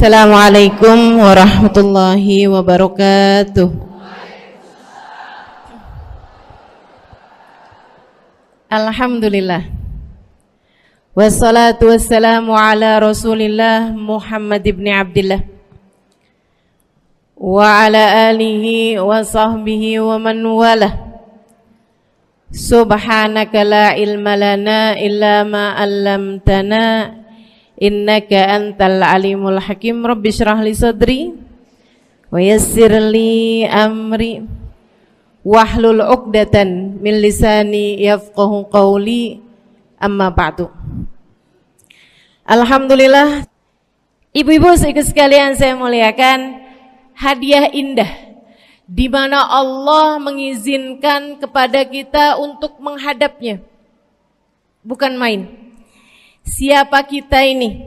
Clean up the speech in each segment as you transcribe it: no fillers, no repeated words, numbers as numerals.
Assalamualaikum warahmatullahi wabarakatuh. Alhamdulillah. Wassalatu wassalamu ala Rasulillah Muhammad ibn Abdillah wa ala alihi wa sahbihi wa man walah. Subhanaka la ilma lana illa ma 'allamtana innaka antal alimul hakim. Rabbi shrah li sadri wa yassir li amri wahlul 'uqdatan min lisani yafqahu qawli. Amma ba'du. Alhamdulillah, ibu-ibu sekalian saya muliakan, hadiah indah di mana Allah mengizinkan kepada kita untuk menghadapnya. Bukan main. Siapa kita ini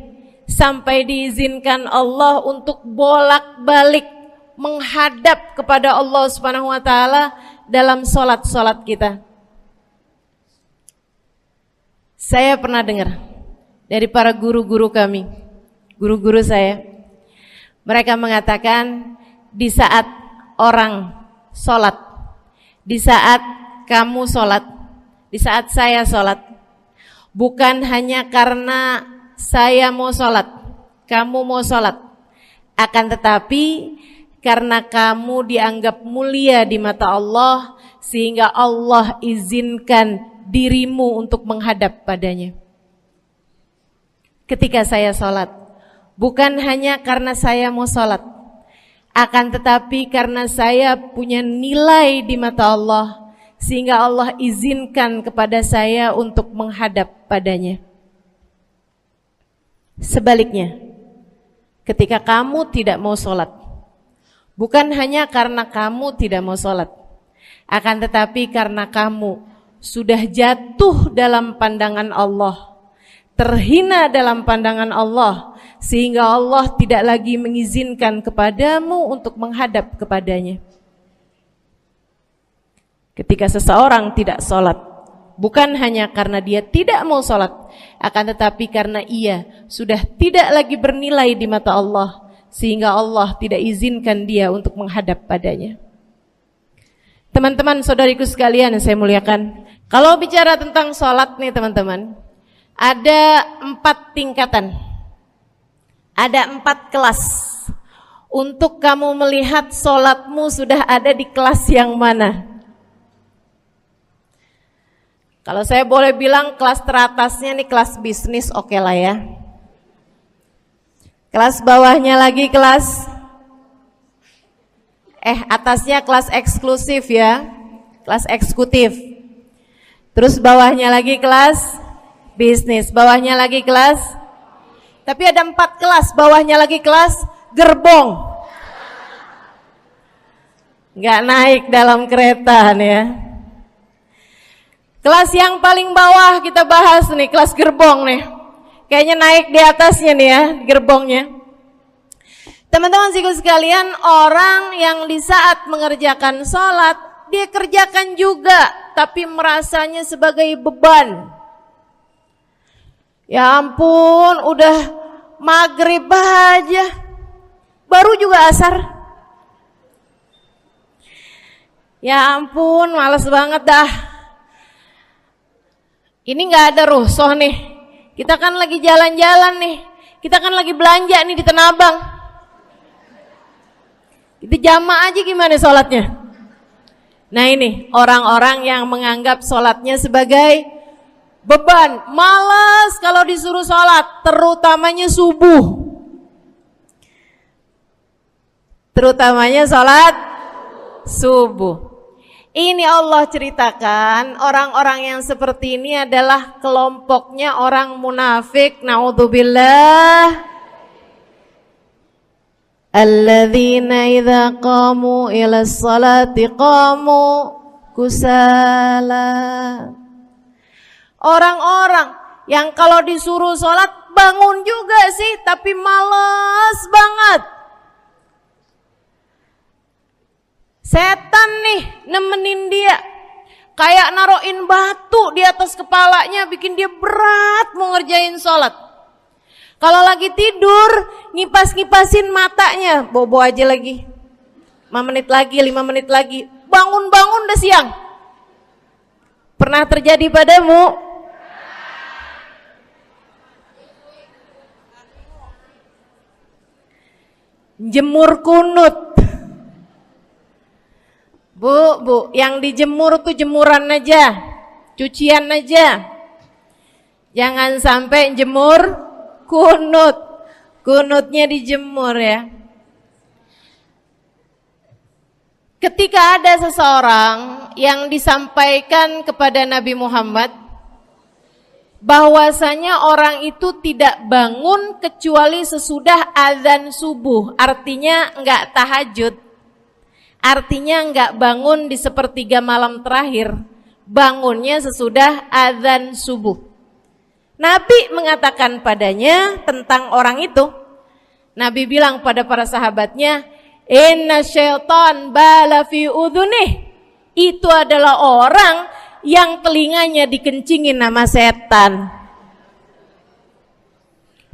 sampai diizinkan Allah untuk bolak-balik menghadap kepada Allah Subhanahu wa taala dalam salat-salat kita? Saya pernah dengar dari para guru-guru kami, guru-guru saya. Mereka mengatakan di saat orang salat, di saat kamu salat, di saat saya salat, bukan hanya karena saya mau sholat, kamu mau sholat, akan tetapi karena kamu dianggap mulia di mata Allah, sehingga Allah izinkan dirimu untuk menghadap padanya. Ketika saya sholat, bukan hanya karena saya mau sholat, akan tetapi karena saya punya nilai di mata Allah, sehingga Allah izinkan kepada saya untuk menghadap padanya. Sebaliknya, ketika kamu tidak mau sholat, bukan hanya karena kamu tidak mau sholat, akan tetapi karena kamu sudah jatuh dalam pandangan Allah, terhina dalam pandangan Allah, sehingga Allah tidak lagi mengizinkan kepadamu untuk menghadap kepadanya. Ketika seseorang tidak sholat, bukan hanya karena dia tidak mau sholat, akan tetapi karena ia sudah tidak lagi bernilai di mata Allah, sehingga Allah tidak izinkan dia untuk menghadap padanya. Teman-teman, saudariku sekalian yang saya muliakan, kalau bicara tentang sholat nih teman-teman, ada 4 tingkatan, ada 4 kelas. Untuk kamu melihat sholatmu sudah ada di kelas yang mana. Kalau saya boleh bilang kelas teratasnya nih kelas bisnis, oke lah ya. Kelas bawahnya lagi kelas atasnya kelas eksklusif ya, kelas eksekutif. Terus bawahnya lagi kelas bisnis, bawahnya lagi kelas. Tapi ada 4 kelas, bawahnya lagi kelas gerbong. Nggak naik dalam kereta nih ya. Kelas yang paling bawah kita bahas nih, kelas gerbong nih. Kayaknya naik di atasnya nih ya, gerbongnya. Teman-teman sekalian, orang yang di saat mengerjakan sholat, dia kerjakan juga, tapi merasanya sebagai beban. Ya ampun, udah maghrib aja, baru juga asar. Ya ampun, males banget dah. Ini gak ada rusuh nih. Kita kan lagi jalan-jalan nih. Kita kan lagi belanja nih di Tanah Abang. Kita jamaah aja gimana sholatnya. Nah ini orang-orang yang menganggap sholatnya sebagai beban. Malas kalau disuruh sholat, terutamanya subuh. Terutamanya sholat subuh. Ini Allah ceritakan orang-orang yang seperti ini adalah kelompoknya orang munafik. Naudzubillah. Alladzina idza qamu ila sholati qamu kusala. Orang-orang yang kalau disuruh sholat bangun juga sih, tapi malas banget. Setan nih nemenin dia, kayak naroin batu di atas kepalanya, bikin dia berat mau ngerjain sholat. Kalau lagi tidur, ngipas-ngipasin matanya, bobo aja lagi. 5 menit lagi, 5 menit lagi. Bangun-bangun udah siang. Pernah terjadi padamu? Jemur kunut. Bu, yang dijemur tuh jemuran aja, cucian aja. Jangan sampai jemur kunut. Kunutnya dijemur ya. Ketika ada seseorang yang disampaikan kepada Nabi Muhammad bahwasanya orang itu tidak bangun kecuali sesudah azan subuh, artinya enggak tahajud, artinya enggak bangun di sepertiga malam terakhir, bangunnya sesudah azan subuh. Nabi mengatakan padanya tentang orang itu, Nabi bilang pada para sahabatnya, inna syaitan bala fi udhunih, itu adalah orang yang telinganya dikencingin sama setan.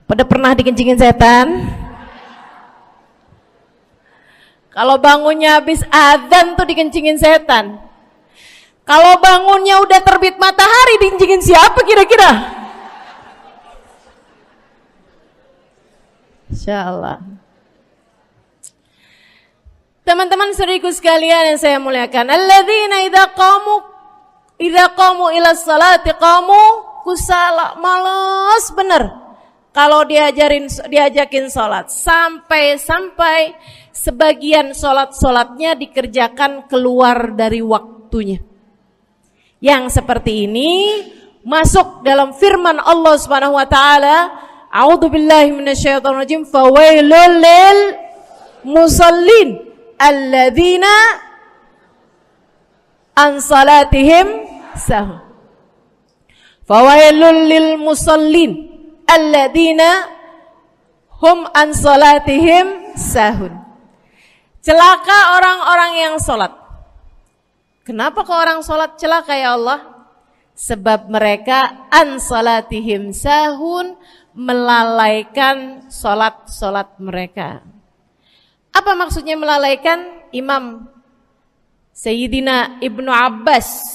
Pada pernah dikencingin setan? Kalau bangunnya habis adzan tuh dikencingin setan. Kalau bangunnya udah terbit matahari dikencingin siapa kira-kira? Insyaallah. Teman-teman saudariku sekalian yang saya muliakan, alladzina idza qamu ila sholati qamu kusala, malas bener kalau diajakin sholat, sampai sebagian sholatnya dikerjakan keluar dari waktunya. Yang seperti ini masuk dalam firman Allah Subhanahu wa taala, a'udzubillahi minasyaitonir rajim, fawailul lil musallin alladzina an salatihim sahun. Fawailul lil musallin alladzina hum an salatihim sahun. Celaka orang-orang yang salat. Kenapa kok orang salat celaka ya Allah? Sebab mereka an salatihim sahun, melalaikan salat mereka. Apa maksudnya melalaikan? Imam Sayyidina Ibnu Abbas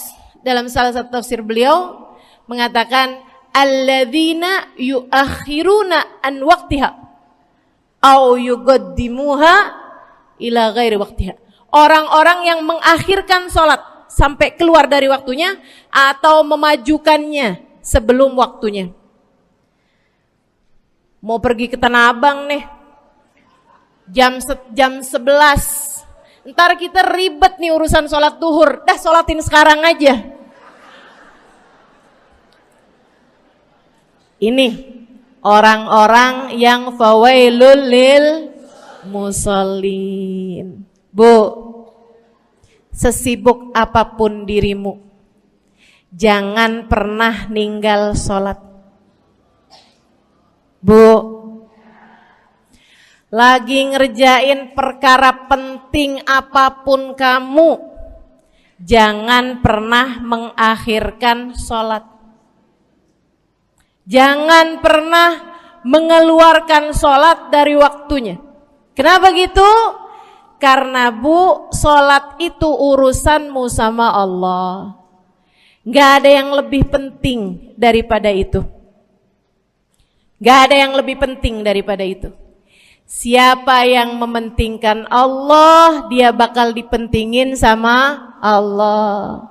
dalam salah satu tafsir beliau mengatakan alladzina yuakhiruna an waqtiha au yuqaddimuha ila ghairi waqtiha. Orang-orang yang mengakhirkan sholat sampai keluar dari waktunya atau memajukannya sebelum waktunya. Mau pergi ke Tanah Abang nih, jam 11. Ntar kita ribet nih urusan sholat duhur. Dah sholatin sekarang aja. Ini orang-orang yang fawailul lil musallin. Bu, sesibuk apapun dirimu, jangan pernah ninggal sholat. Bu, lagi ngerjain perkara penting apapun kamu, jangan pernah mengakhirkan sholat. Jangan pernah mengeluarkan sholat dari waktunya. Kenapa gitu? Karena bu, sholat itu urusanmu sama Allah. Gak ada yang lebih penting daripada itu. Gak ada yang lebih penting daripada itu. Siapa yang mementingkan Allah, dia bakal dipentingin sama Allah.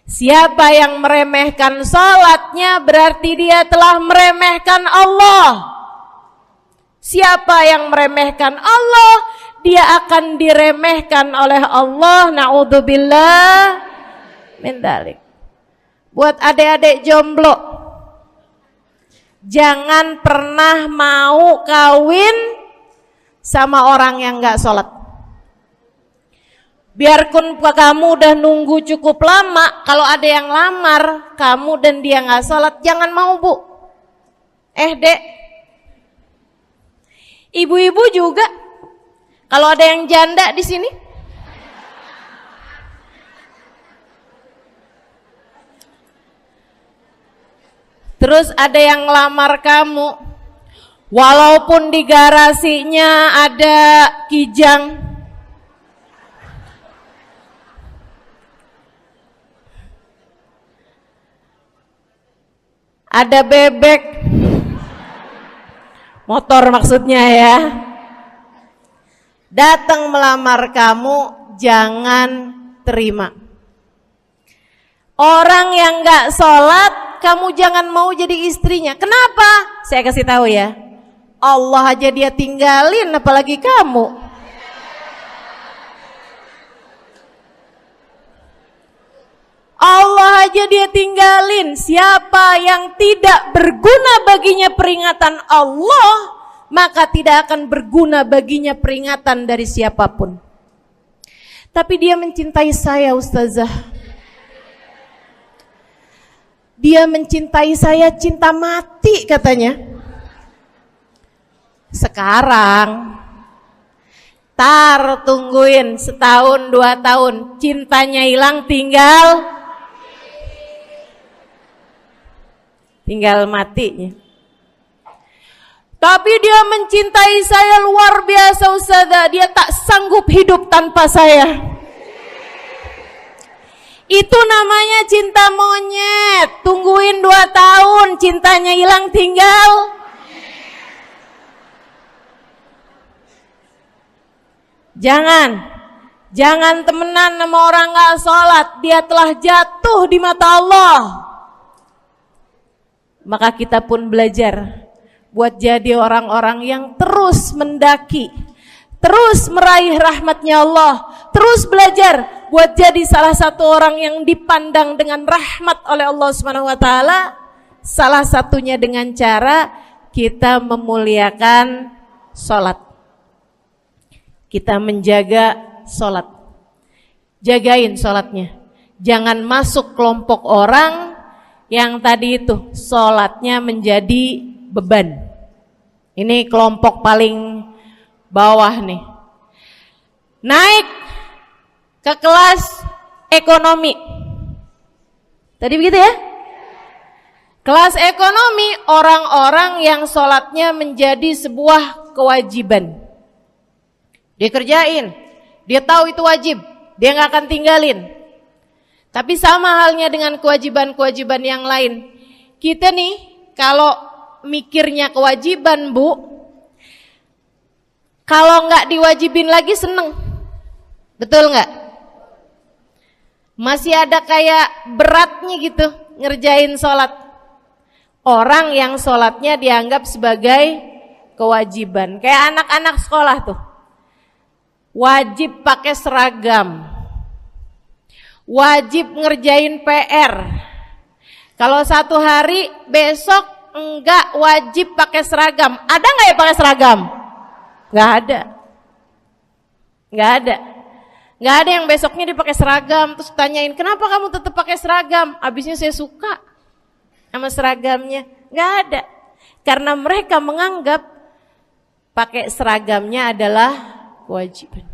Siapa yang meremehkan sholatnya, berarti dia telah meremehkan Allah. Siapa yang meremehkan Allah, dia akan diremehkan oleh Allah. Na'udzubillah min dzalik. Buat adik-adik jomblo, jangan pernah mau kawin sama orang yang gak sholat. Biarpun kamu udah nunggu cukup lama, kalau ada yang lamar kamu dan dia gak sholat, jangan mau bu. Dek, ibu-ibu juga, kalau ada yang janda di sini, terus ada yang lamar kamu, Walaupun di garasinya ada kijang, ada bebek, motor maksudnya ya, datang melamar kamu, jangan terima. Orang yang gak sholat, kamu jangan mau jadi istrinya. Kenapa? Saya kasih tahu ya, Allah aja dia tinggalin, apalagi kamu. Allah aja dia tinggalin. Siapa yang tidak berguna baginya peringatan Allah, maka tidak akan berguna baginya peringatan dari siapapun. Tapi dia mencintai saya, Ustazah. Dia mencintai saya cinta mati katanya. Sekarang tungguin setahun 2 tahun, cintanya hilang, tinggal matinya. Tapi dia mencintai saya luar biasa, Ustazah. Dia tak sanggup hidup tanpa saya. Itu namanya cinta monyet. Tungguin 2 tahun, cintanya hilang, tinggal. Jangan temenan sama orang gak sholat. Dia telah jatuh di mata Allah. Maka kita pun belajar buat jadi orang-orang yang terus mendaki, terus meraih rahmatnya Allah, terus belajar buat jadi salah satu orang yang dipandang dengan rahmat oleh Allah Subhanahu wa taala. Salah satunya dengan cara kita memuliakan sholat. Kita menjaga sholat. Jagain sholatnya. Jangan masuk kelompok orang yang tadi itu sholatnya menjadi beban. Ini kelompok paling bawah nih. Naik ke kelas ekonomi. Tadi begitu ya? Kelas ekonomi, orang-orang yang sholatnya menjadi sebuah kewajiban. Dia kerjain, dia tahu itu wajib, dia gak akan tinggalin. Tapi sama halnya dengan kewajiban-kewajiban yang lain. Kita nih kalau mikirnya kewajiban, Bu, kalau gak diwajibin lagi seneng. Betul gak? Masih ada kayak beratnya gitu ngerjain sholat. Orang yang sholatnya dianggap sebagai kewajiban. Kayak anak-anak sekolah tuh, wajib pakai seragam, wajib ngerjain PR. Kalau 1 hari, besok enggak wajib pakai seragam. Ada nggak ya pakai seragam? Nggak ada. Nggak ada yang besoknya dipakai seragam. Terus tanyain, kenapa kamu tetap pakai seragam? Abisnya saya suka sama seragamnya. Nggak ada. Karena mereka menganggap pakai seragamnya adalah kewajiban.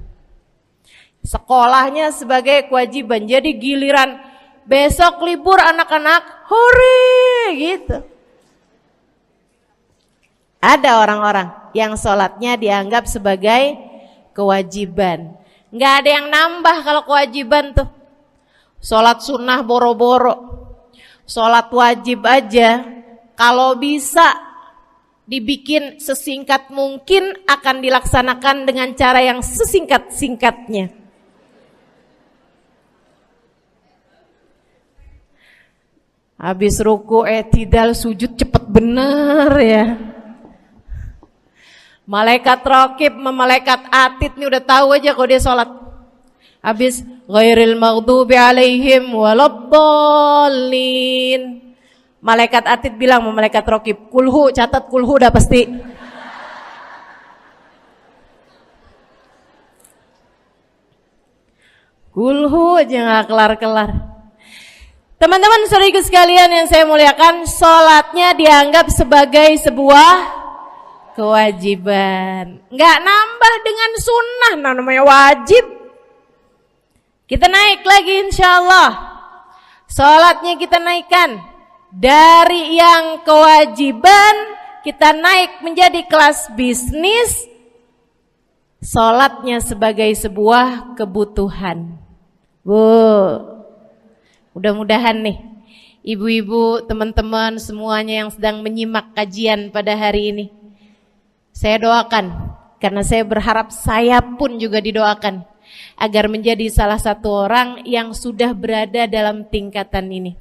Sekolahnya sebagai kewajiban. Jadi giliran besok libur anak-anak, hore gitu. Ada orang-orang yang sholatnya dianggap sebagai kewajiban. Nggak ada yang nambah kalau kewajiban tuh. Sholat sunnah boro-boro, sholat wajib aja kalau bisa dibikin sesingkat mungkin akan dilaksanakan dengan cara yang sesingkat-singkatnya. Habis ruku i'tidal sujud cepet bener ya. Malaikat raqib sama malaikat atid nih udah tahu aja kalau dia sholat. Habis ghairil maghdubi alaihim waladdallin. Malaikat atid bilang sama malaikat raqib, kulhu, catat kulhu udah pasti. Kulhu aja gak kelar-kelar. Teman-teman saudariku sekalian yang saya muliakan, sholatnya dianggap sebagai sebuah kewajiban. Nggak nambah dengan sunnah, namanya wajib. Kita naik lagi insyaallah. Sholatnya kita naikkan dari yang kewajiban kita naik menjadi kelas bisnis, sholatnya sebagai sebuah kebutuhan. Bu, mudah-mudahan nih ibu-ibu, teman-teman semuanya yang sedang menyimak kajian pada hari ini, saya doakan, karena saya berharap saya pun juga didoakan agar menjadi salah satu orang yang sudah berada dalam tingkatan ini.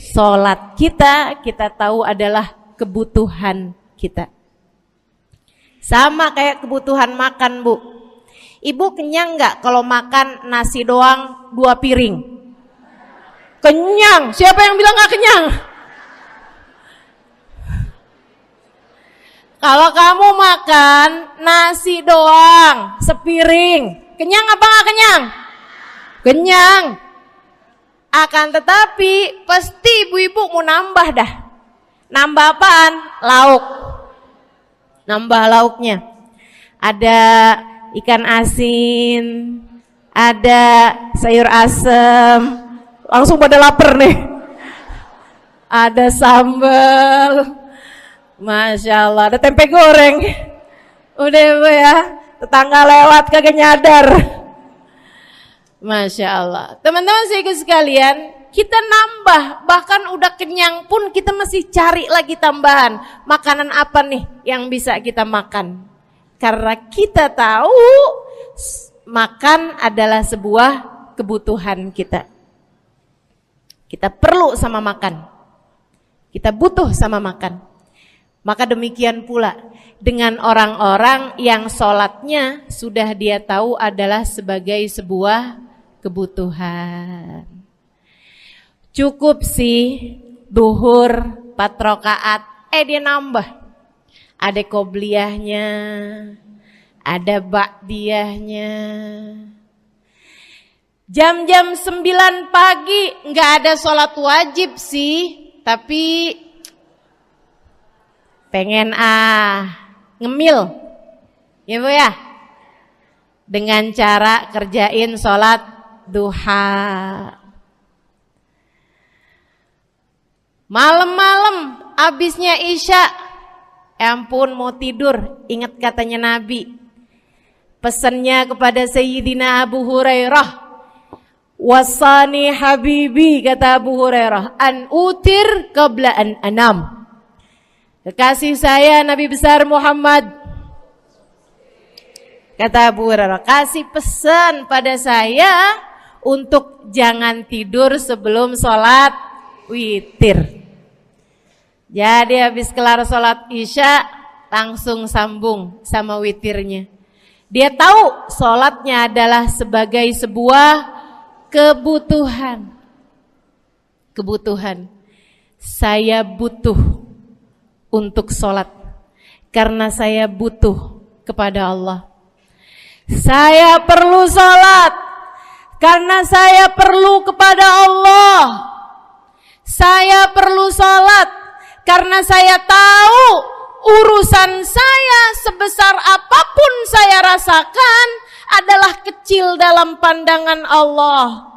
Sholat kita tahu adalah kebutuhan kita. Sama kayak kebutuhan makan, Bu. Ibu kenyang nggak kalau makan nasi doang 2 piring? Kenyang. Siapa yang bilang nggak kenyang? Kalau kamu makan nasi doang sepiring, kenyang apa nggak kenyang? Kenyang. Akan tetapi pasti ibu-ibu mau nambah dah. Nambah apaan? Lauk. Nambah lauknya. Ada ikan asin, ada sayur asem. Langsung pada lapar nih. Ada sambal. Masya Allah, ada tempe goreng. Udah Bu ya, tetangga lewat kagak nyadar. Masya Allah. Teman-teman sekalian, kita nambah, bahkan udah kenyang pun kita masih cari lagi tambahan. Makanan apa nih yang bisa kita makan? Karena kita tahu makan adalah sebuah kebutuhan kita. Kita perlu sama makan. Kita butuh sama makan. Maka demikian pula dengan orang-orang yang sholatnya sudah dia tahu adalah sebagai sebuah kebutuhan. Cukup sih duhur 4 rakaat, dia nambah. Ada qobliyahnya, ada ba'diyahnya. Jam-jam 9 pagi nggak ada sholat wajib sih, tapi pengen ngemil, ya Bu ya, dengan cara kerjain sholat duha. Malam-malam abisnya isya, ampun mau tidur, ingat katanya Nabi, pesannya kepada Sayyidina Abu Hurairah, wasani habibi, kata Abu Hurairah, an utir qabla an anam. Kekasih saya Nabi besar Muhammad, kata Abu Hurairah, kasih pesan pada saya untuk jangan tidur sebelum sholat witir. Jadi habis kelar sholat isya langsung sambung sama witirnya. Dia tahu sholatnya adalah sebagai sebuah kebutuhan. Kebutuhan. Saya butuh untuk sholat karena saya butuh kepada Allah. Saya perlu sholat karena saya perlu kepada Allah. Saya perlu sholat karena saya tahu urusan saya sebesar apapun saya rasakan adalah kecil dalam pandangan Allah.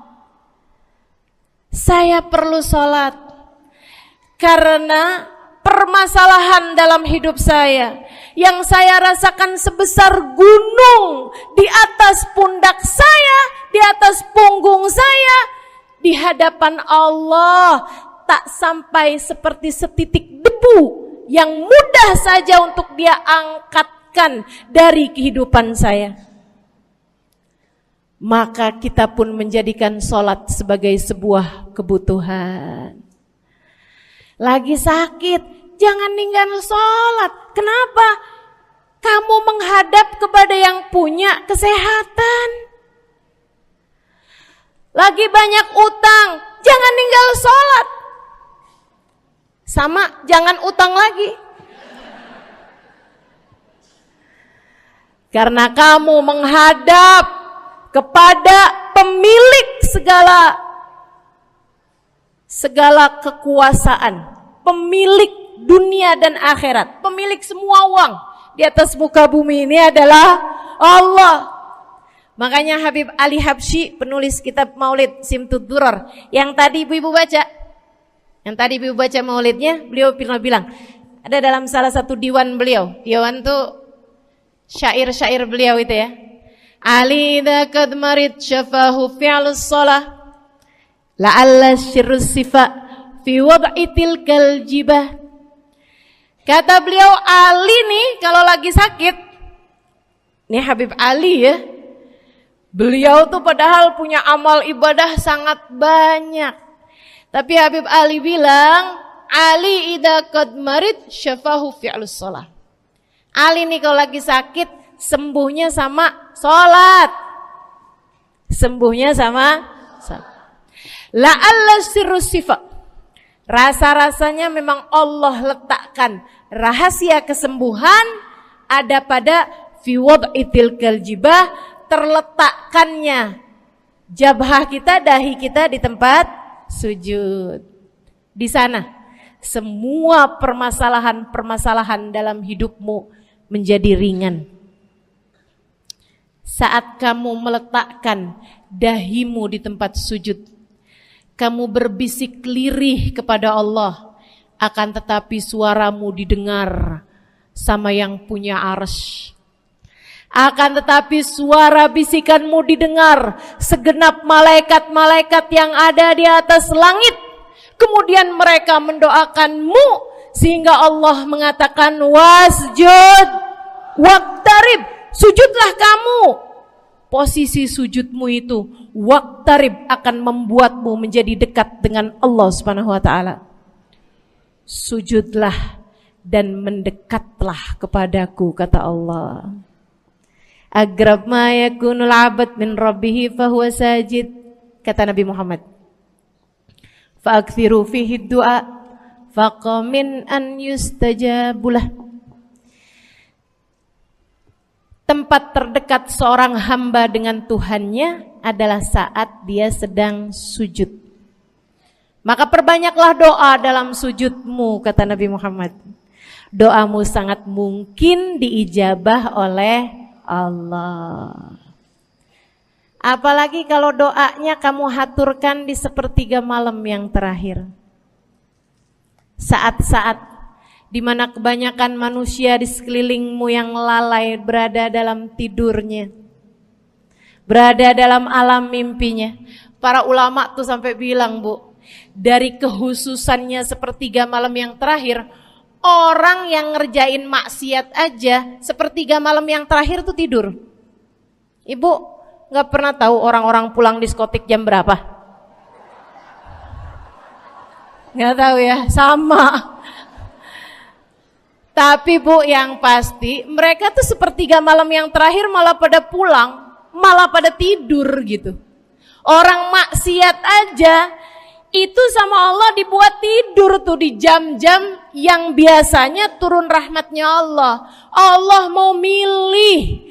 Saya perlu sholat karena permasalahan dalam hidup saya yang saya rasakan sebesar gunung di atas pundak saya, di atas punggung saya, di hadapan Allah tak sampai seperti setitik debu yang mudah saja untuk dia angkatkan dari kehidupan saya. Maka kita pun menjadikan sholat sebagai sebuah kebutuhan. Lagi sakit, jangan ninggal sholat. Kenapa? Kamu menghadap kepada yang punya kesehatan. Lagi banyak utang, jangan ninggal sholat. Sama, jangan utang lagi. Karena kamu menghadap kepada pemilik segala kekuasaan, pemilik dunia dan akhirat, pemilik semua uang di atas muka bumi ini adalah Allah. Makanya Habib Ali Habsyi, penulis kitab Maulid Simtud Durar, yang tadi ibu-ibu baca maulidnya, beliau pernah bilang, Ada dalam salah satu diwan beliau. Diwan tuh syair-syair beliau itu ya. Ali idza qad marid syafahu fi'lus shalah la'alla syirru sifa fi wad'i tilkal jibah. Kata beliau, Ali nih kalau lagi sakit, nih Habib Ali ya, beliau tuh padahal punya amal ibadah sangat banyak. Tapi Habib Ali bilang, Ali idza qad marid syafahu fi'lus shalah. Ali nih kalau lagi sakit, sembuhnya sama sholat. Sembuhnya sama sholat. La'alla sirru sifa. Rasa-rasanya memang Allah letakkan rahasia kesembuhan ada pada fi wad'i tilkal jibah, terletakkannya jabhah kita, dahi kita di tempat sujud. Di sana semua permasalahan-permasalahan dalam hidupmu menjadi ringan. Saat kamu meletakkan dahimu di tempat sujud, kamu berbisik lirih kepada Allah, akan tetapi suaramu didengar sama yang punya arsy. Akan tetapi suara bisikanmu didengar segenap malaikat-malaikat yang ada di atas langit. Kemudian mereka mendoakanmu sehingga Allah mengatakan wasjud waqtarib, sujudlah kamu. Posisi sujudmu itu waqtarib akan membuatmu menjadi dekat dengan Allah Subhanahu wa taala. Sujudlah dan mendekatlah kepadaku, kata Allah. Agrab ma yakunul 'abd min rabbih fahuwa sajid, kata Nabi Muhammad. Fa'akthiru fihi du'a faqamin an yustajabulah. Tempat terdekat seorang hamba dengan Tuhannya adalah saat dia sedang sujud. Maka perbanyaklah doa dalam sujudmu, kata Nabi Muhammad. Doamu sangat mungkin diijabah oleh Allah. Apalagi kalau doanya kamu haturkan di sepertiga malam yang terakhir. Saat-saat di mana kebanyakan manusia di sekelilingmu yang lalai berada dalam tidurnya, berada dalam alam mimpinya. Para ulama tuh sampai bilang, Bu, dari kehususannya sepertiga malam yang terakhir, orang yang ngerjain maksiat aja sepertiga malam yang terakhir tuh tidur. Ibu gak pernah tahu orang-orang pulang diskotik jam berapa? Gak tahu ya, sama. Tapi Bu, yang pasti mereka tuh sepertiga malam yang terakhir malah pada pulang, malah pada tidur gitu. Orang maksiat aja itu sama Allah dibuat tidur tuh di jam-jam yang biasanya turun rahmatnya Allah. Allah mau milih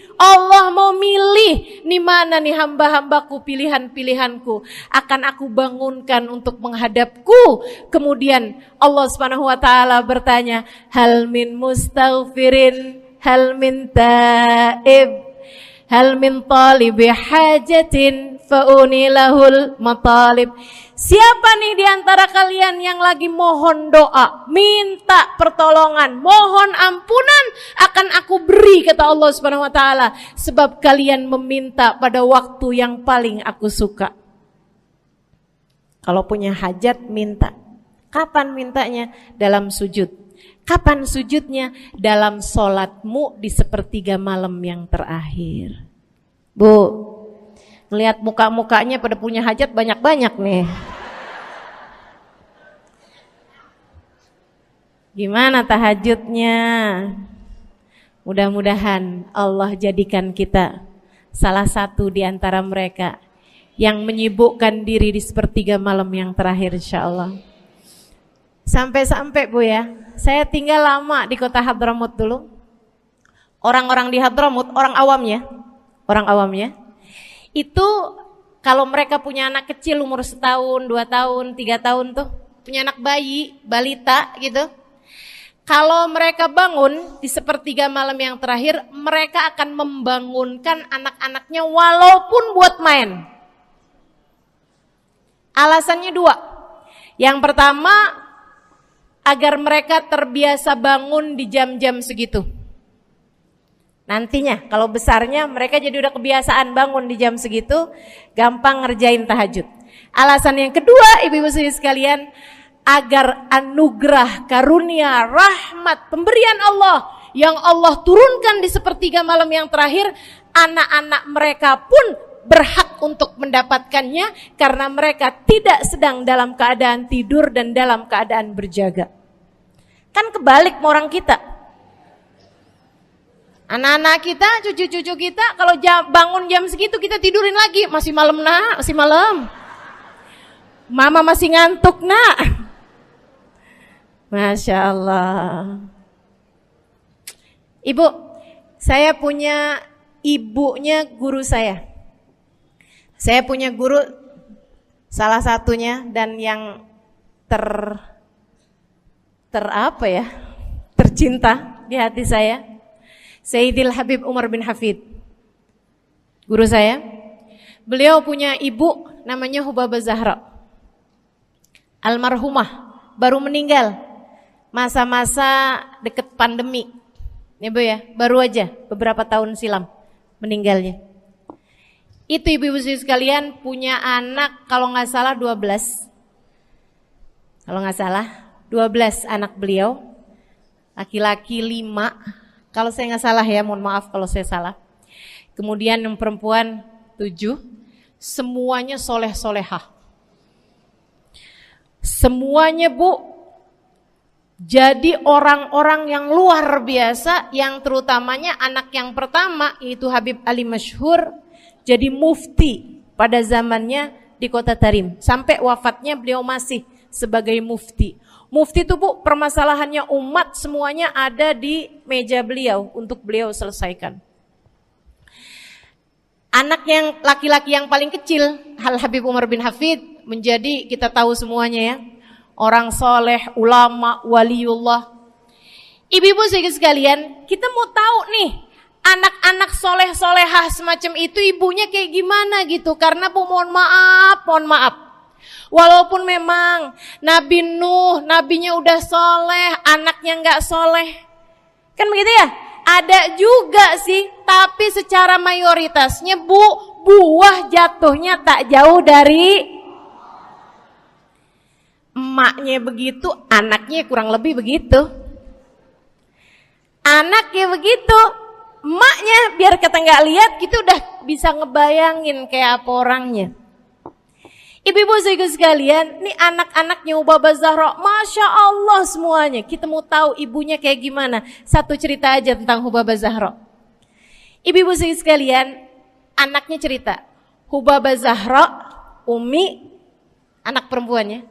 nih mana nih hamba-hambaku, pilihan-pilihanku akan aku bangunkan untuk menghadapku. Kemudian Allah Subhanahu wa taala bertanya, hal min mustaghfirin, hal min taib, hal min talibi hajatin faunilahul matalib. Siapa nih di antara kalian yang lagi mohon doa, minta pertolongan, mohon ampunan, akan aku beri, kata Allah Subhanahu wa taala, sebab kalian meminta pada waktu yang paling aku suka. Kalau punya hajat minta. Kapan mintanya? Dalam sujud. Kapan sujudnya? Dalam sholatmu di sepertiga malam yang terakhir. Bu, ngelihat muka-mukanya pada punya hajat banyak-banyak nih. Gimana tahajudnya? Mudah-mudahan Allah jadikan kita salah satu di antara mereka yang menyibukkan diri di sepertiga malam yang terakhir, insyaallah. Sampai-sampai Bu ya, saya tinggal lama di kota Hadramut dulu. Orang-orang di Hadramut, orang awamnya, itu kalau mereka punya anak kecil umur 1 tahun, 2 tahun, 3 tahun tuh, punya anak bayi, balita gitu. Kalau mereka bangun di sepertiga malam yang terakhir, mereka akan membangunkan anak-anaknya walaupun buat main. Alasannya 2. Yang pertama, agar mereka terbiasa bangun di jam-jam segitu. Nantinya kalau besarnya mereka jadi udah kebiasaan bangun di jam segitu, gampang ngerjain tahajud. Alasan yang kedua, ibu-ibu sekalian, agar anugerah, karunia, rahmat, pemberian Allah yang Allah turunkan di sepertiga malam yang terakhir, anak-anak mereka pun berhak untuk mendapatkannya karena mereka tidak sedang dalam keadaan tidur dan dalam keadaan berjaga. Kan kebalik sama orang kita. Anak-anak kita, cucu-cucu kita kalau bangun jam segitu kita tidurin lagi, masih malam nak, masih malam. Mama masih ngantuk nak. Masya Allah. Ibu, saya punya ibunya guru saya. Saya punya guru salah satunya dan yang tercinta di hati saya, Sayyidil Habib Umar bin Hafid. Guru saya. Beliau punya ibu namanya Hubabah Zahra. Almarhumah, baru meninggal masa-masa deket pandemi. Ya Bu ya, baru aja beberapa tahun silam meninggalnya. Itu ibu-ibu sekalian punya anak kalau nggak salah 12. Kalau nggak salah 12 anak beliau. Laki-laki 5. Kalau saya nggak salah ya, mohon maaf kalau saya salah. Kemudian yang perempuan 7. Semuanya soleh-solehah. Semuanya Bu jadi orang-orang yang luar biasa, yang terutamanya anak yang pertama yaitu Habib Ali Masyhur jadi mufti pada zamannya di Kota Tarim. Sampai wafatnya beliau masih sebagai mufti. Mufti itu Bu, permasalahannya umat semuanya ada di meja beliau untuk beliau selesaikan. Anak yang laki-laki yang paling kecil, Al Habib Umar bin Hafid, menjadi kita tahu semuanya ya, orang soleh, ulama, waliullah. Ibu-ibu sekalian, kita mau tahu nih, anak-anak soleh-solehah semacam itu ibunya kayak gimana gitu. Karena Bu, mohon maaf. Walaupun memang Nabi Nuh, nabinya udah soleh, anaknya gak soleh. Kan begitu ya? Ada juga sih, tapi secara mayoritasnya Bu, buah jatuhnya tak jauh dari emaknya begitu, anaknya kurang lebih begitu. Anaknya begitu, emaknya biar kita nggak lihat gitu udah bisa ngebayangin kayak apa orangnya. Ibu-ibu sekalian, nih anak-anaknya Hubabah Zahra, Masya Allah semuanya. Kita mau tahu ibunya kayak gimana. Satu cerita aja tentang Hubabah Zahra. Ibu-ibu sekalian, anaknya cerita, Hubabah Zahra, Umi, anak perempuannya,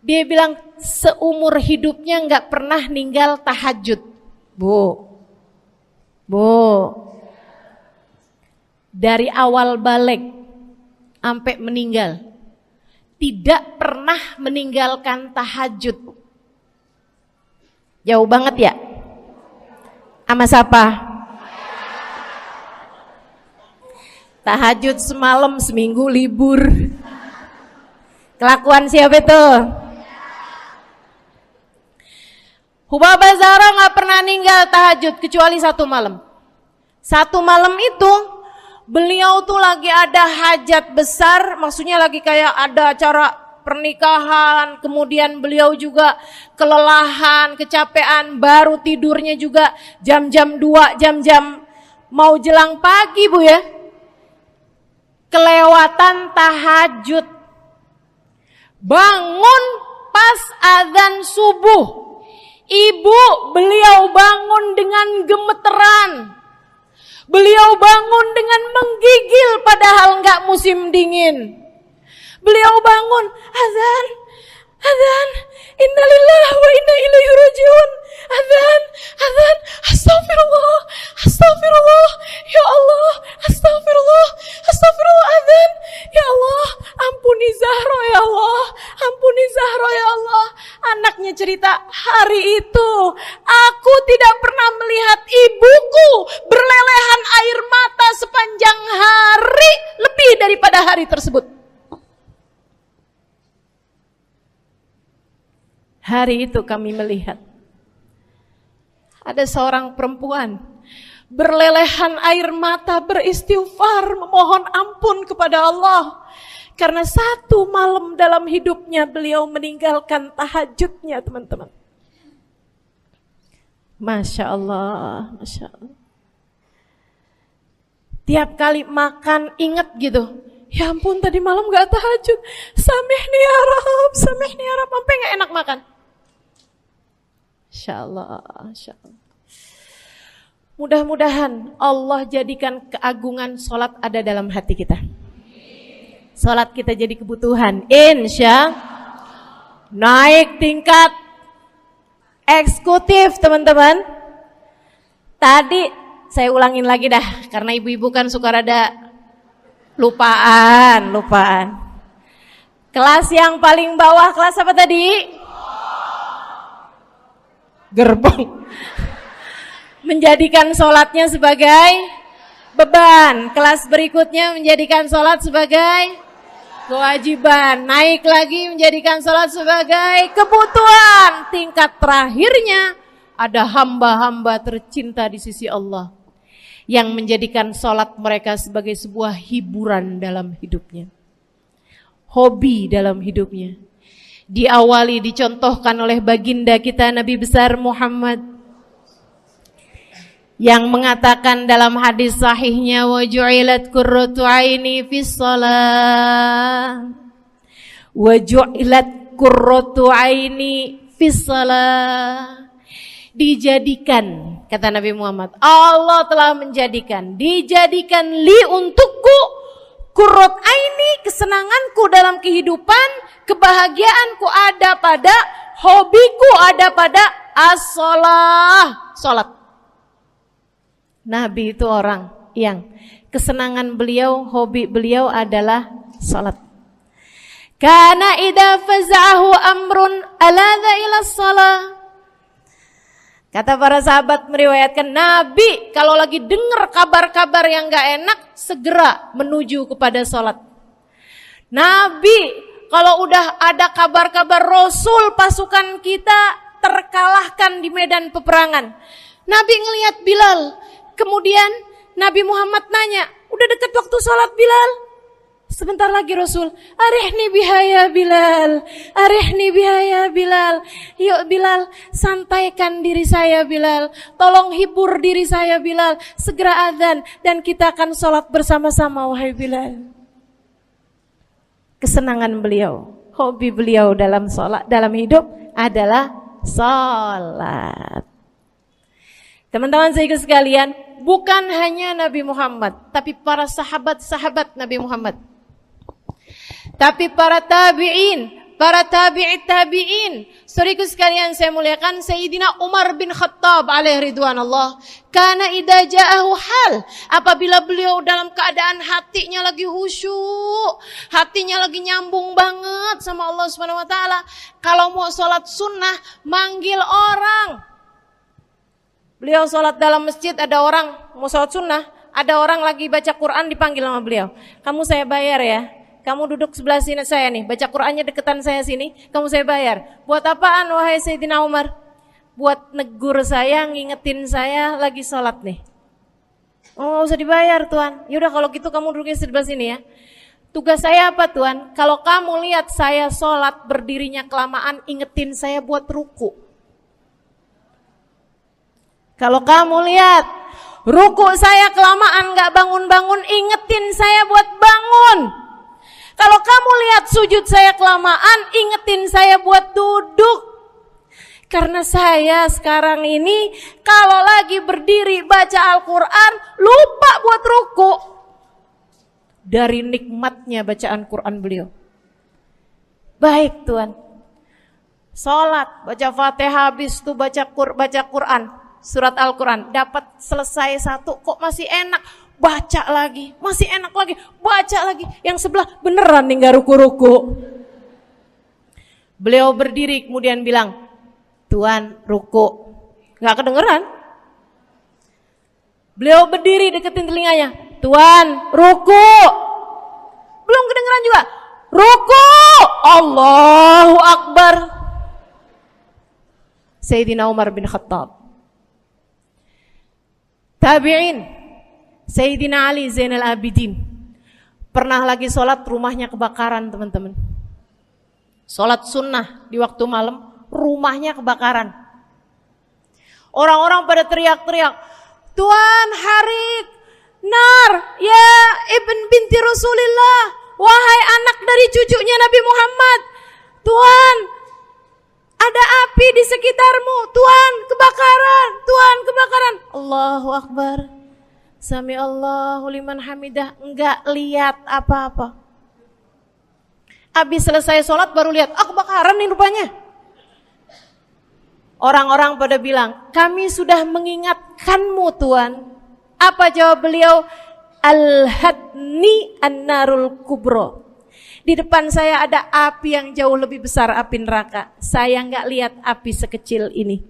dia bilang seumur hidupnya nggak pernah ninggal tahajud. Bu, dari awal balik sampai meninggal, tidak pernah meninggalkan tahajud. Jauh banget ya? Sama siapa? Tahajud semalam, seminggu libur. Kelakuan siapa itu? Hubabah Zahra gak pernah ninggal tahajud kecuali satu malam. Satu malam itu beliau tuh lagi ada hajat besar, maksudnya lagi kayak ada acara pernikahan, kemudian beliau juga kelelahan, kecapean, baru tidurnya juga jam-jam 2, jam-jam mau jelang pagi Bu ya. Kelewatan tahajud. Bangun pas azan subuh. Ibu, beliau bangun dengan gemeteran. Beliau bangun dengan menggigil padahal enggak musim dingin. Beliau bangun, azan, innalillahi wa inna ilaihi rajiun. Azan, astagfirullah, ya Allah, astagfirullah, azan, ya Allah, ampuni Zahra ya Allah, Anaknya cerita, hari itu aku tidak pernah melihat ibuku berlelehan air mata sepanjang hari lebih daripada hari tersebut. Hari itu kami melihat ada seorang perempuan berlelehan air mata beristighfar memohon ampun kepada Allah karena satu malam dalam hidupnya beliau meninggalkan tahajudnya, teman-teman. Masya Allah, Masya Allah. Tiap kali makan ingat gitu, ya ampun tadi malam gak tahajud, samihni ya Rab, samihni ya Rab, sampai gak enak makan. Insya Allah, Insya Allah. Mudah-mudahan Allah jadikan keagungan sholat ada dalam hati kita. Sholat kita jadi kebutuhan. Insya naik tingkat eksekutif, teman-teman. Tadi saya ulangin lagi dah, karena ibu-ibu kan suka rada lupaan. Kelas yang paling bawah, kelas apa tadi? Gerbong. Menjadikan sholatnya sebagai beban. Kelas berikutnya menjadikan sholat sebagai kewajiban. Naik lagi menjadikan sholat sebagai kebutuhan. Tingkat terakhirnya ada hamba-hamba tercinta di sisi Allah yang menjadikan sholat mereka sebagai sebuah hiburan dalam hidupnya, hobi dalam hidupnya. Diawali, dicontohkan oleh baginda kita Nabi besar Muhammad yang mengatakan dalam hadis sahihnya, wa ju'ilat qurratu aini fis shalah, wa ju'ilat qurratu aini fis shalah. Dijadikan, kata Nabi Muhammad, Allah telah menjadikan, dijadikan li untukku qurrat aini, kesenanganku dalam kehidupan, kebahagiaanku ada pada, hobiku ada pada as-shalah, salat. Nabi itu orang yang kesenangan beliau, hobi beliau adalah salat. Kana idza faza'ahu amrun aladha ila shalah. Kata para sahabat meriwayatkan, Nabi kalau lagi dengar kabar-kabar yang gak enak, segera menuju kepada sholat. Nabi kalau udah ada kabar-kabar Rasul pasukan kita terkalahkan di medan peperangan, Nabi ngelihat Bilal. Kemudian Nabi Muhammad nanya, udah dekat waktu sholat Bilal? Sebentar lagi Rasul, arihni bihaya Bilal, arihni bihaya Bilal. Yuk Bilal, sampaikan diri saya Bilal, tolong hibur diri saya Bilal. Segera azan dan kita akan sholat bersama-sama wahai Bilal. Kesenangan beliau, hobi beliau dalam sholat, dalam hidup adalah sholat. Teman-teman saya sekalian, bukan hanya Nabi Muhammad, tapi para sahabat-sahabat Nabi Muhammad, tapi para tabi'in, para tabi'it tabi'in. Saudaraku sekalian saya muliakan, Sayyidina Umar bin Khattab alaihi ridwanullah, kana idza ja'ahu hal, apabila beliau dalam keadaan hatinya lagi khusyuk, hatinya lagi nyambung banget sama Allah Subhanahu wa taala, kalau mau salat sunnah manggil orang. Beliau salat dalam masjid, ada orang mau salat sunnah, ada orang lagi baca Quran dipanggil sama beliau. Kamu saya bayar ya. Kamu duduk sebelah sini saya nih, baca Qur'annya deketan saya sini, kamu saya bayar. Buat apaan wahai Sayyidina Umar? Buat negur saya, ngingetin saya lagi sholat nih. Oh gak usah dibayar Tuan. Yaudah kalau gitu kamu duduknya sebelah sini ya. Tugas saya apa Tuan? Kalau kamu lihat saya sholat berdirinya kelamaan, ingetin saya buat ruku. Kalau kamu lihat ruku saya kelamaan gak bangun-bangun, ingetin saya buat bangun. Kalau kamu lihat sujud saya kelamaan, ingetin saya buat duduk. Karena saya sekarang ini kalau lagi berdiri baca Al-Quran, lupa buat ruku. Dari nikmatnya bacaan Quran beliau. Baik Tuan. Sholat, baca Fatihah, habis itu baca Quran. Surat Al-Quran, dapat selesai satu, kok masih enak. Baca lagi, masih enak lagi, baca lagi. Yang sebelah beneran nih gak ruku-ruku. Beliau berdiri kemudian bilang, Tuan ruku. Gak kedengeran. Beliau berdiri deketin telinganya, Tuan ruku. Belum kedengeran juga. Ruku. Allahu Akbar. Sayyidina Umar bin Khattab. Tabi'in, Sayyidina Ali Zainal Abidin. Pernah lagi sholat, rumahnya kebakaran, teman-teman. Sholat sunnah di waktu malam, rumahnya kebakaran. Orang-orang pada teriak-teriak, Tuan Harik, nar, ya ibn binti Rasulillah, wahai anak dari cucunya Nabi Muhammad. Tuan, ada api di sekitarmu. Tuan, kebakaran. Tuan, kebakaran. Allahu Akbar. Sami Allahu liman hamidah. Enggak lihat apa-apa. Habis selesai sholat baru lihat, kebakaran nih rupanya. Orang-orang pada bilang, kami sudah mengingatkanmu Tuan. Apa jawab beliau? Al-hadni an-narul kubro. Di depan saya ada api yang jauh lebih besar, api neraka. Saya nggak lihat api sekecil ini.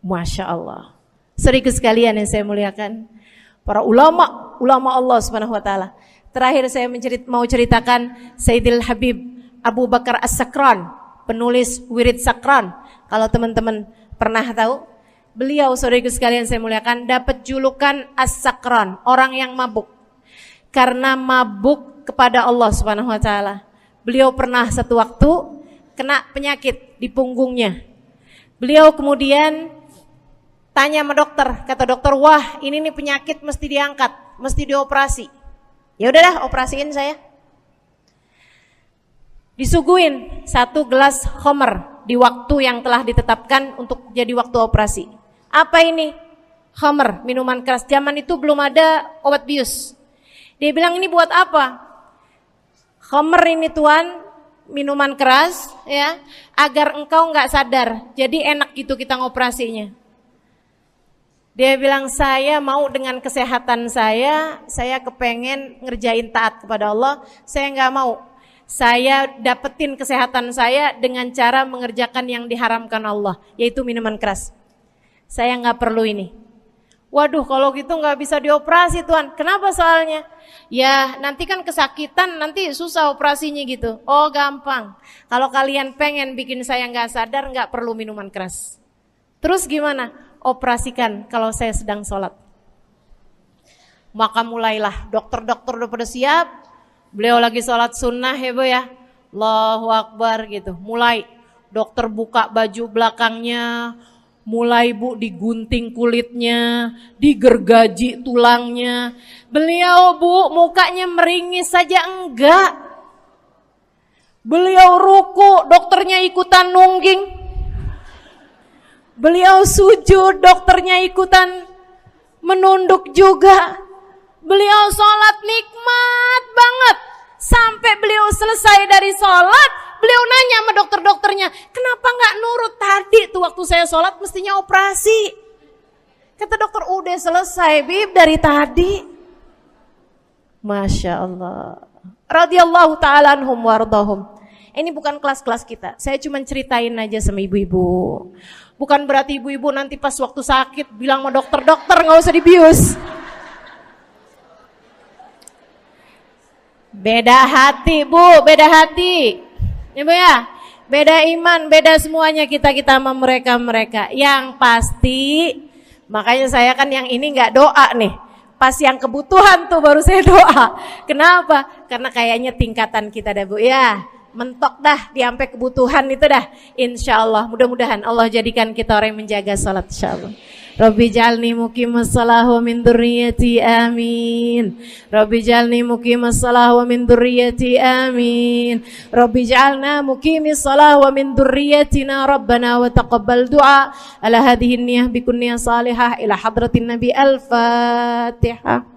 Masya Allah. Saudara sekalian yang saya muliakan, para ulama Allah Subhanahu Wa Taala. Terakhir saya mau ceritakan Sayyidil Habib Abu Bakar As-Sakran, penulis Wirid Sakran. Kalau teman-teman pernah tahu, beliau saudara sekalian saya muliakan dapat julukan As-Sakran, orang yang mabuk. Karena mabuk kepada Allah Subhanahu Wa Taala. Beliau pernah satu waktu kena penyakit di punggungnya. Beliau kemudian tanya sama dokter, kata dokter, wah ini nih penyakit mesti diangkat, mesti dioperasi. Ya udahlah, operasiin saya. Disuguhin 1 gelas khamr di waktu yang telah ditetapkan untuk jadi waktu operasi. Apa ini? Khamr, minuman keras. Zaman itu belum ada obat bius. Dia bilang, ini buat apa? Khamr ini Tuan, minuman keras ya, agar engkau enggak sadar. Jadi enak gitu kita ngoperasinya. Dia bilang, saya mau dengan kesehatan saya kepengen ngerjain taat kepada Allah, saya enggak mau. Saya dapetin kesehatan saya dengan cara mengerjakan yang diharamkan Allah, yaitu minuman keras. Saya enggak perlu ini. Waduh, kalau gitu nggak bisa dioperasi Tuan. Kenapa soalnya? Ya nanti kan kesakitan, nanti susah operasinya gitu. Oh gampang. Kalau kalian pengen bikin saya nggak sadar, nggak perlu minuman keras. Terus gimana? Operasikan kalau saya sedang sholat. Maka mulailah, dokter-dokter udah pada siap. Beliau lagi sholat sunnah ya Bu ya. Allahu Akbar gitu. Mulai dokter buka baju belakangnya. Mulai Bu digunting kulitnya, digergaji tulangnya. Beliau Bu mukanya meringis saja enggak. Beliau ruku, dokternya ikutan nungging. Beliau sujud, dokternya ikutan menunduk juga. Beliau sholat nikmat banget. Sampai beliau selesai dari sholat, beliau nanya sama dokter-dokternya, kenapa nggak nurut tadi tuh waktu saya sholat mestinya operasi? Kata dokter, udah selesai Bib dari tadi. Masya Allah. Radiyallahu ta'ala anhum wardahum. Ini bukan kelas-kelas kita, saya cuma ceritain aja sama ibu-ibu. Bukan berarti ibu-ibu nanti pas waktu sakit bilang sama dokter-dokter nggak usah dibius. Beda hati Bu, beda hati. Ya Bu ya, beda iman, beda semuanya kita sama mereka. Yang pasti, makanya saya kan yang ini nggak doa nih. Pas yang kebutuhan tuh baru saya doa. Kenapa? Karena kayaknya tingkatan kita dah Bu ya. Mentok dah, sampai kebutuhan itu dah. Insya Allah, mudah-mudahan Allah jadikan kita orang yang menjaga salat insya Allah. Rabbi jalni muqimas salah wa min dzurriyyati amin. Rabbi jalni muqimas salah wa min dzurriyyati amin. Rabbi jalna muqimis salah wa min dzurriyyatina rabbana wa taqabbal du'a. Ala hadhihi niyyah bikun niyyah salihah ila hadratin nabi al-fatihah.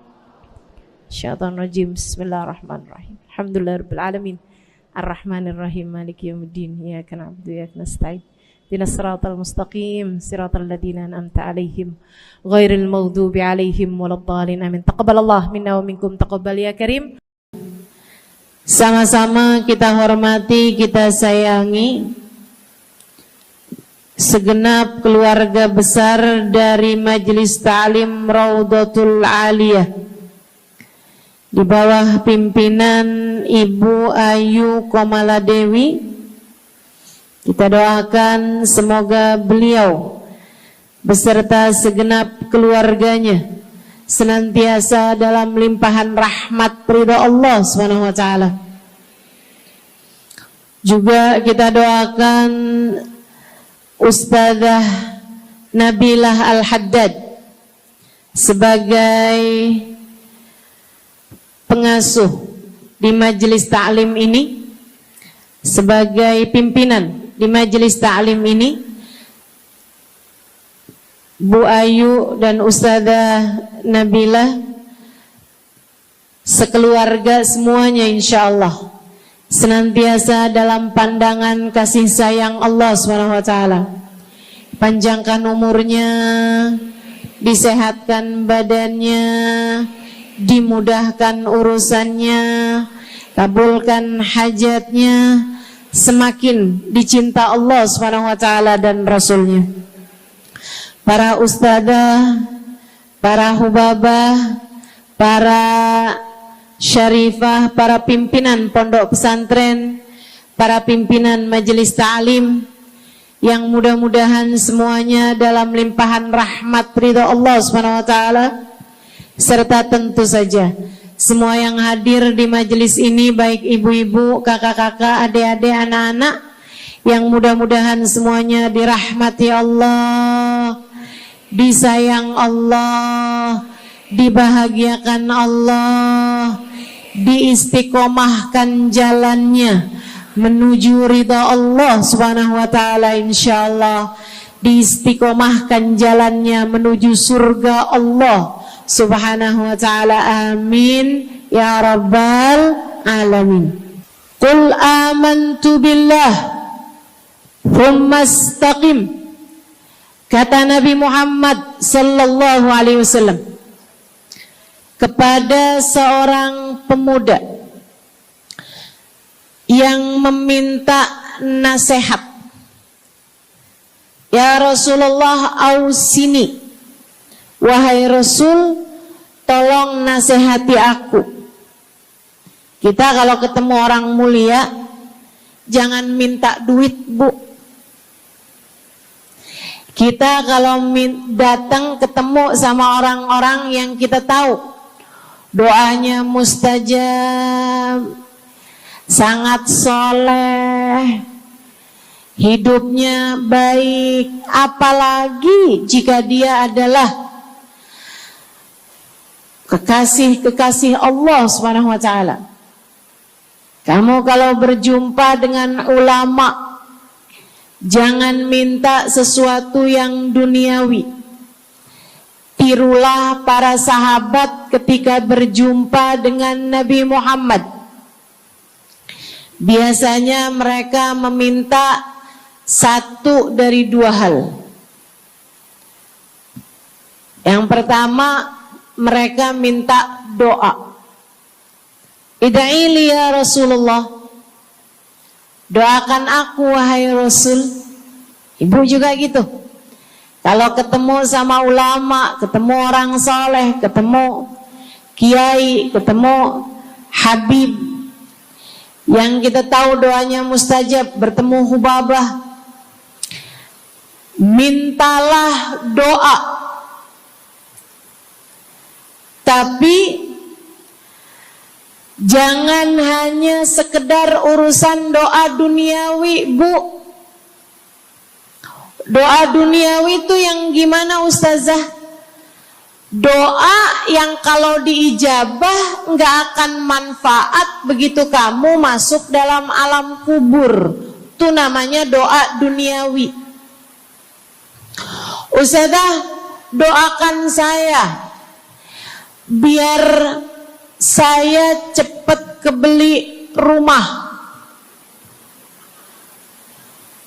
Syaitan rajim. Bismillahirrahmanirrahim. Alhamdulillahirabbil alamin. Ar-Rahmanir-Rahim. Maliki yaumiddin. Iyyaka na'budu wa iyyaka nasta'in. Ihdinas siratal mustaqim, siratal ladzina an'amta 'alaihim, ghairil maghdubi 'alaihim waladdallin. Amin. Taqabbalallahu minna wa minkum, taqabbal ya karim. Sama-sama kita hormati, kita sayangi segenap keluarga besar dari Majelis Ta'lim Raudhatul Aliyah di bawah pimpinan Ibu Ayu Komaladewi Kita doakan semoga beliau beserta segenap keluarganya senantiasa dalam limpahan rahmat ridha Allah Subhanahu wa taala. Juga kita doakan Ustazah Nabilah Al-Haddad sebagai pengasuh di majelis ta'lim ini, sebagai pimpinan di majelis ta'lim ini, Bu Ayu dan Ustazah Nabilah sekeluarga semuanya insyaallah senantiasa dalam pandangan kasih sayang Allah SWT. Panjangkan umurnya, disehatkan badannya, dimudahkan urusannya, kabulkan hajatnya, semakin dicinta Allah SWT dan Rasulnya. Para ustadzah, para hubabah, para syarifah, para pimpinan pondok pesantren, para pimpinan majelis ta'lim, yang mudah-mudahan semuanya dalam limpahan rahmat ridha Allah SWT, serta tentu saja semua yang hadir di majelis ini, baik ibu-ibu, kakak-kakak, adik-adik, anak-anak, yang mudah-mudahan semuanya dirahmati Allah, disayang Allah, dibahagiakan Allah, diistiqomahkan jalannya menuju ridha Allah Subhanahu wa taala, insyaallah diistiqomahkan jalannya menuju surga Allah Subhanahu wa taala. Amin ya rabbal alamin. Qul amantu billah thumma istaqim, kata Nabi Muhammad sallallahu alaihi wasallam kepada seorang pemuda yang meminta nasihat, ya Rasulullah ausini, wahai Rasul tolong nasihati aku. Kita kalau ketemu orang mulia jangan minta duit, Bu. Kita kalau datang ketemu sama orang-orang yang kita tahu doanya mustajab, sangat soleh, hidupnya baik, apalagi jika dia adalah kekasih-kekasih Allah Subhanahu wa taala. Kamu kalau berjumpa dengan ulama, jangan minta sesuatu yang duniawi. Tirulah para sahabat ketika berjumpa dengan Nabi Muhammad. Biasanya mereka meminta satu dari dua hal. Yang pertama, mereka minta doa. Ida'ili ya Rasulullah, doakan aku wahai Rasul. Ibu juga gitu. Kalau ketemu sama ulama, ketemu orang soleh, ketemu kiai, ketemu habib yang kita tahu doanya mustajab, bertemu hubabah, mintalah doa. Tapi jangan hanya sekedar urusan doa duniawi, Bu. Doa duniawi itu yang gimana, Ustazah? Doa yang kalau diijabah nggak akan manfaat begitu kamu masuk dalam alam kubur. Itu namanya doa duniawi. Ustazah, doakan saya biar saya cepat kebeli rumah.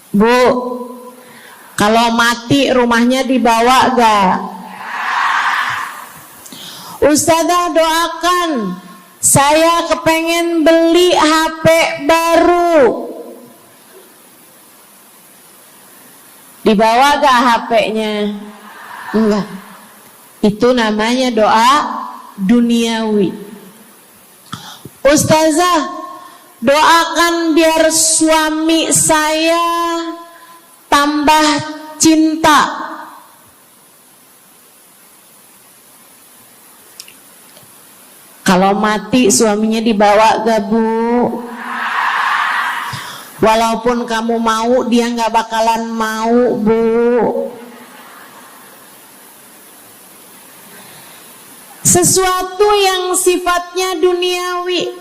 Bu, kalau mati rumahnya dibawa gak? Ustazah, doakan saya kepengen beli HP baru. Dibawa gak HP-nya? Enggak. Itu namanya doa duniawi. Ustazah, doakan biar suami saya tambah cinta. Kalau mati suaminya dibawa gak Bu? Walaupun kamu mau, dia gak bakalan mau Bu. Sesuatu yang sifatnya duniawi.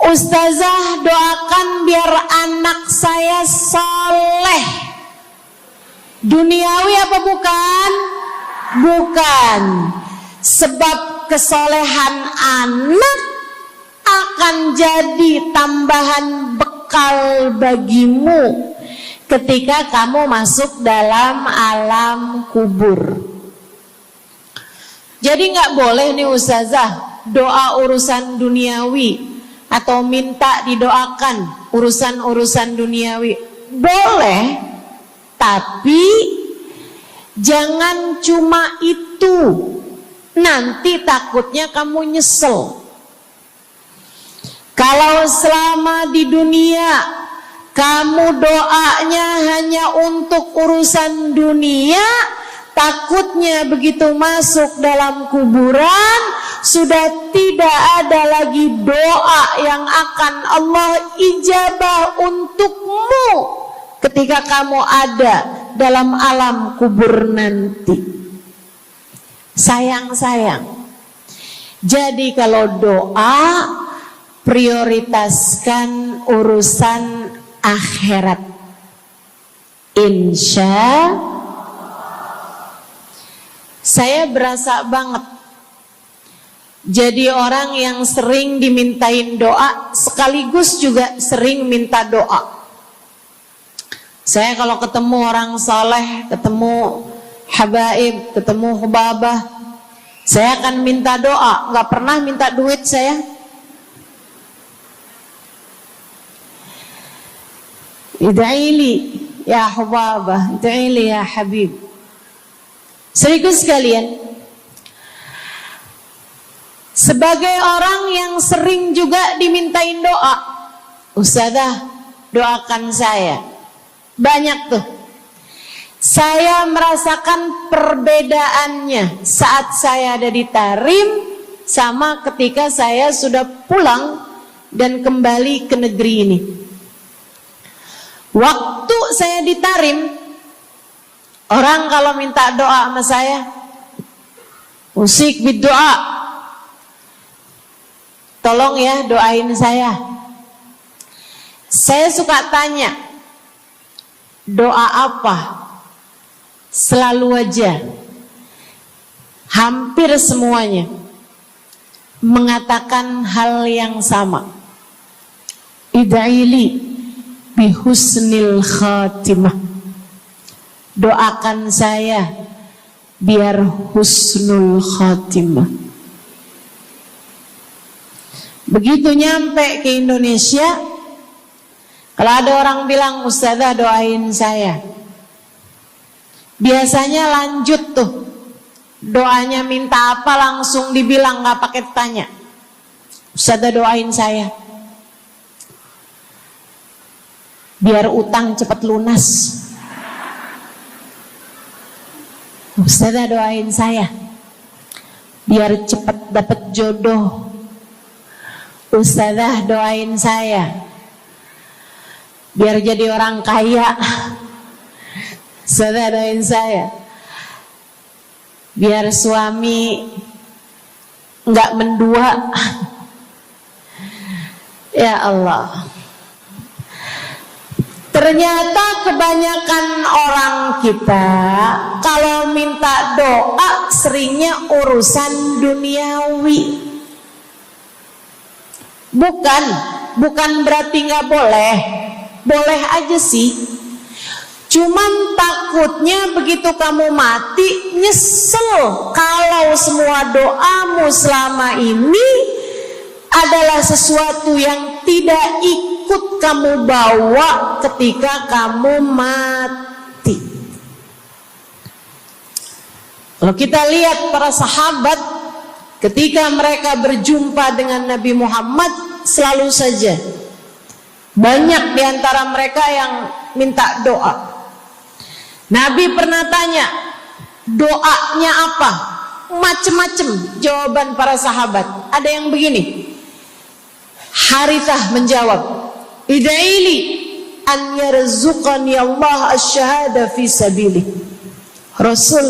Ustazah, doakan biar anak saya soleh. Duniawi apa bukan? Bukan. Sebab kesolehan anak akan jadi tambahan bekal bagimu ketika kamu masuk dalam alam kubur. Jadi gak boleh nih Ustazah doa urusan duniawi atau minta didoakan urusan-urusan duniawi. Boleh, tapi jangan cuma itu. Nanti takutnya kamu nyesel. Kalau selama di dunia kamu doanya hanya untuk urusan dunia, takutnya begitu masuk dalam kuburan sudah tidak ada lagi doa yang akan Allah ijabah untukmu ketika kamu ada dalam alam kubur nanti. Sayang-sayang. Jadi kalau doa, prioritaskan urusan akhirat. Insya saya berasa banget jadi orang yang sering dimintain doa sekaligus juga sering minta doa. Saya kalau ketemu orang saleh, ketemu habaib, ketemu hubabah, saya akan minta doa, nggak pernah minta duit saya. Ida'ili ya hubabah, ida'ili ya habib. Serius sekalian, sebagai orang yang sering juga dimintain doa, Ustazah doakan saya. Banyak tuh. Saya merasakan perbedaannya saat saya ada di Tarim sama ketika saya sudah pulang dan kembali ke negeri ini. Waktu saya di Tarim, orang kalau minta doa sama saya, usik berdoa, tolong ya doain saya. Saya suka tanya, doa apa? Selalu aja, hampir semuanya mengatakan hal yang sama. Ida'ili bihusnil khatimah. Doakan saya biar husnul khatimah. Begitu nyampe ke Indonesia, kalau ada orang bilang Ustazah doain saya, biasanya lanjut tuh doanya, minta apa langsung dibilang, nggak pakai tanya. Ustazah doain saya biar utang cepat lunas. Ustazah doain saya biar cepat dapat jodoh. Ustazah doain saya biar jadi orang kaya. Ustazah doain saya biar suami nggak mendua. Ya Allah, ternyata kebanyakan orang kita kalau minta doa seringnya urusan duniawi. Bukan berarti nggak boleh, boleh aja sih. Cuman takutnya begitu kamu mati nyesel kalau semua doamu selama ini adalah sesuatu yang tidak ikut kamu bawa ketika kamu mati. Kalau kita lihat para sahabat ketika mereka berjumpa dengan Nabi Muhammad, selalu saja banyak di antara mereka yang minta doa. Nabi pernah tanya, doanya apa? Macem-macem jawaban para sahabat. Ada yang begini, Harithah menjawab, ida'ili an yarzuqani Allah asyhada fi sabilih. Rasul,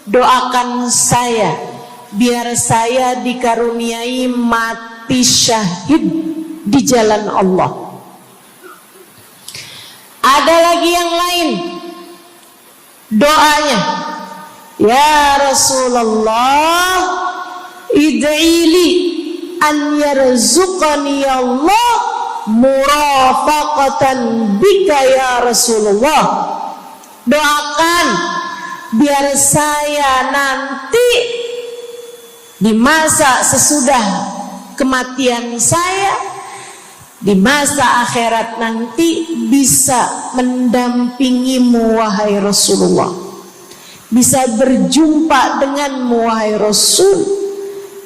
doakan saya biar saya dikaruniai mati syahid di jalan Allah. Ada lagi yang lain doanya, ya Rasulullah, id'ili an yarzuqani Allah murafaqatan bika ya Rasulullah. Doakan biar saya nanti di masa sesudah kematian saya, di masa akhirat nanti, bisa mendampingimu wahai Rasulullah, bisa berjumpa denganmu wahai Rasul,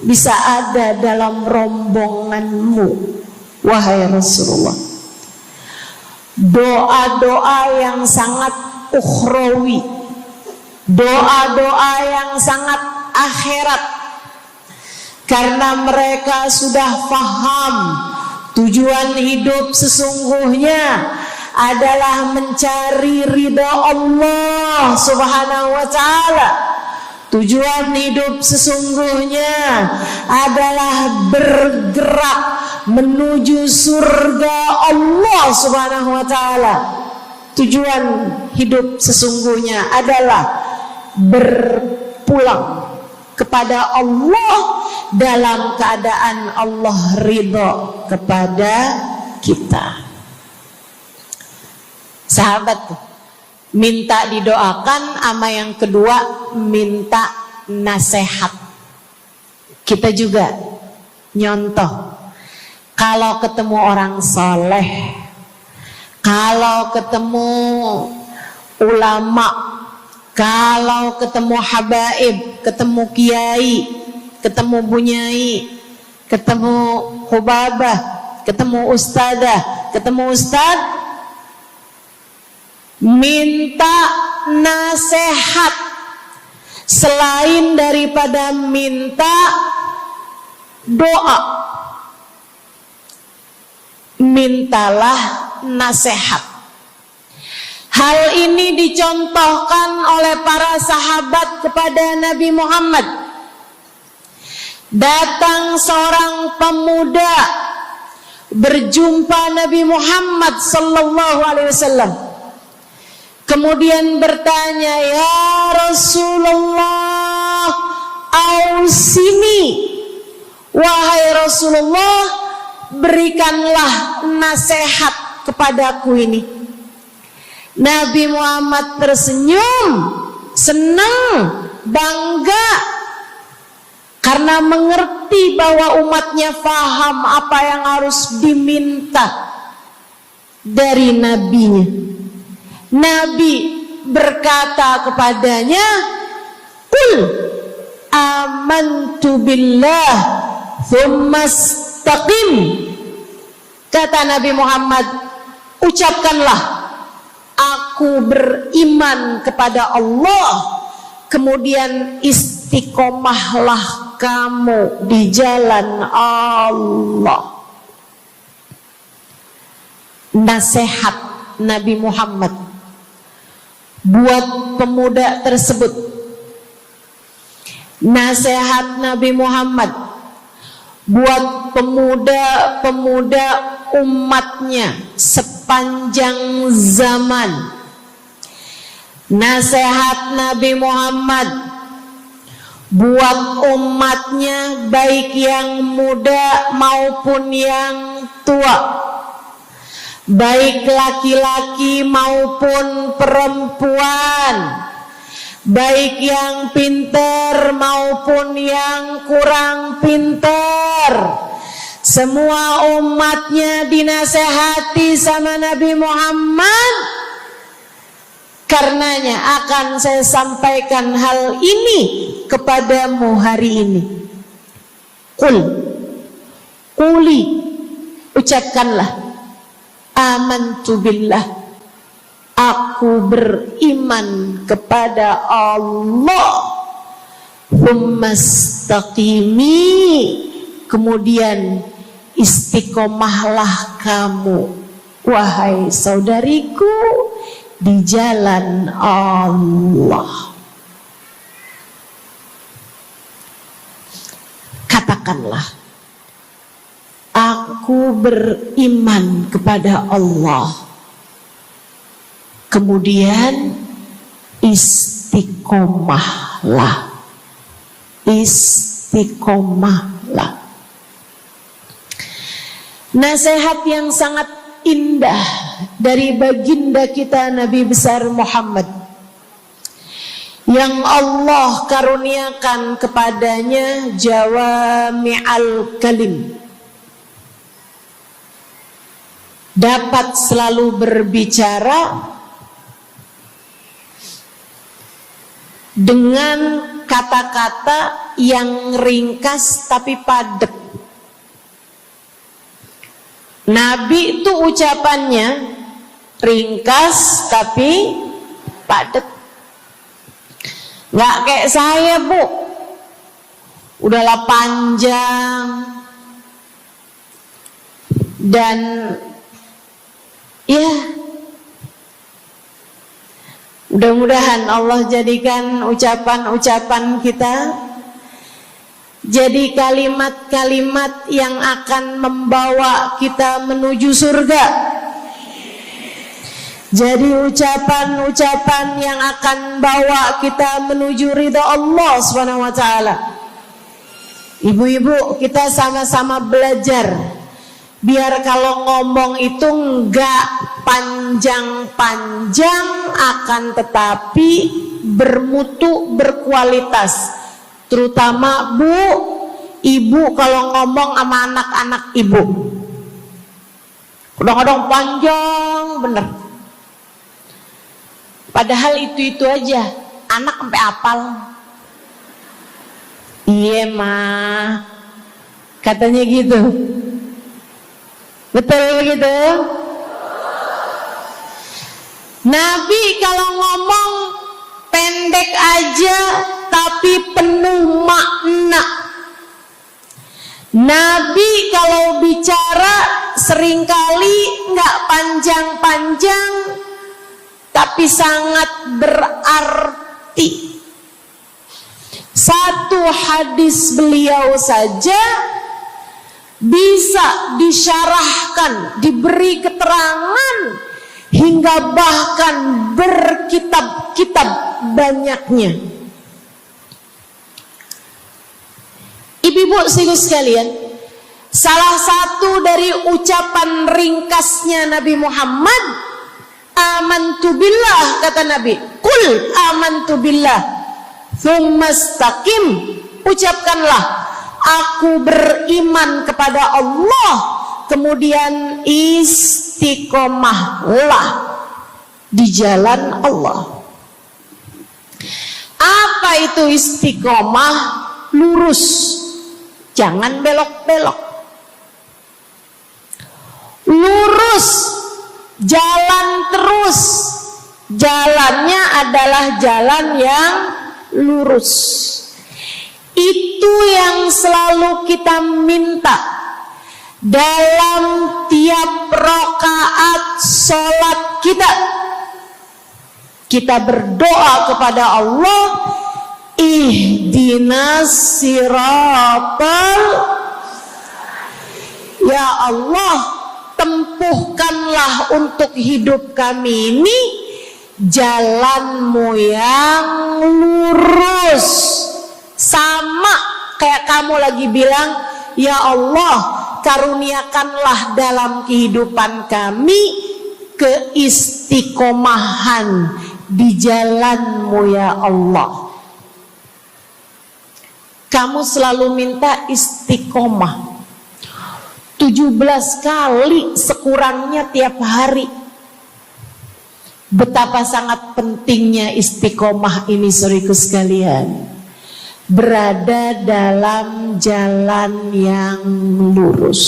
bisa ada dalam rombonganmu wahai Rasulullah. Doa-doa yang sangat ukhrawi, doa-doa yang sangat akhirat, karena mereka sudah faham tujuan hidup sesungguhnya adalah mencari ridha Allah Subhanahu wa ta'ala. Tujuan hidup sesungguhnya adalah bergerak menuju surga Allah Subhanahu wa ta'ala. Tujuan hidup sesungguhnya adalah berpulang kepada Allah dalam keadaan Allah ridha kepada kita. Sahabat, minta didoakan, ama yang kedua minta nasihat. Kita juga nyontoh, kalau ketemu orang soleh, kalau ketemu ulama, kalau ketemu habaib, ketemu kiai, ketemu bunyai, ketemu hubabah, ketemu ustadzah, ketemu ustad, minta nasihat. Selain daripada minta doa, mintalah nasihat. Hal ini dicontohkan oleh para sahabat kepada Nabi Muhammad. Datang seorang pemuda berjumpa Nabi Muhammad sallallahu alaihi wasallam. Kemudian bertanya, ya Rasulullah, ausini, wahai Rasulullah, berikanlah nasihat kepadaku ini. Nabi Muhammad tersenyum, senang, bangga, karena mengerti bahwa umatnya faham apa yang harus diminta dari nabinya. Nabi berkata kepadanya, qul amantu billah thumma istaqim. Kata Nabi Muhammad, ucapkanlah, aku beriman kepada Allah, kemudian istiqomahlah kamu di jalan Allah. Nasihat Nabi Muhammad buat pemuda tersebut, nasihat Nabi Muhammad buat pemuda-pemuda umatnya sepanjang zaman. Nasihat Nabi Muhammad buat umatnya, baik yang muda maupun yang tua, baik laki-laki maupun perempuan, baik yang pintar maupun yang kurang pintar. Semua umatnya dinasehati sama Nabi Muhammad. Karenanya akan saya sampaikan hal ini kepadamu hari ini. Quli, ucapkanlah, amantu billah, aku beriman kepada Allah. Tsumastaqimi, kemudian istiqomahlah kamu, wahai saudariku, di jalan Allah. Katakanlah, aku beriman kepada Allah. Kemudian istiqomahlah. Istiqomahlah. Nasihat yang sangat indah dari baginda kita Nabi besar Muhammad, yang Allah karuniakan kepadanya jawami'al kalim, dapat selalu berbicara dengan kata-kata yang ringkas tapi padat. Nabi itu ucapannya ringkas tapi padat. Nggak kayak saya, Bu, udahlah panjang dan ya, mudah-mudahan Allah jadikan ucapan-ucapan kita jadi kalimat-kalimat yang akan membawa kita menuju surga. Jadi ucapan-ucapan yang akan bawa kita menuju ridha Allah Subhanahu wa taala. Ibu-ibu, kita sama-sama belajar biar kalau ngomong itu enggak panjang-panjang, akan tetapi bermutu, berkualitas. Terutama Bu, ibu kalau ngomong sama anak-anak ibu, kadang-kadang panjang bener. Padahal itu aja, anak sampai hafal. Iya mah, katanya gitu. Betul gitu? Nabi kalau ngomong pendek aja tapi penuh makna. Nabi kalau bicara seringkali nggak panjang-panjang tapi sangat berarti. Satu hadis beliau saja bisa disyarahkan, diberi keterangan, hingga bahkan berkitab-kitab banyaknya. Ibu-ibu sekalian, salah satu dari ucapan ringkasnya Nabi Muhammad, amantu billah, kata Nabi, qul amantu billah, tsumastaqim, ucapkanlah, aku beriman kepada Allah, kemudian istiqomahlah di jalan Allah. Apa itu istiqomah? Lurus, jangan belok-belok. Lurus, jalan terus. Jalannya adalah jalan yang lurus. Itu yang selalu kita minta dalam tiap rakaat sholat kita. Kita berdoa kepada Allah, ihdinas siratal, ya Allah, tempuhkanlah untuk hidup kami ini jalanmu yang lurus. Sama kayak kamu lagi bilang, ya Allah, karuniakanlah dalam kehidupan kami keistiqomahan di jalanmu ya Allah. Kamu selalu minta istiqomah 17 kali sekurangnya tiap hari. Betapa sangat pentingnya istiqomah ini, saudaraku sekalian. berada dalam jalan yang lurus.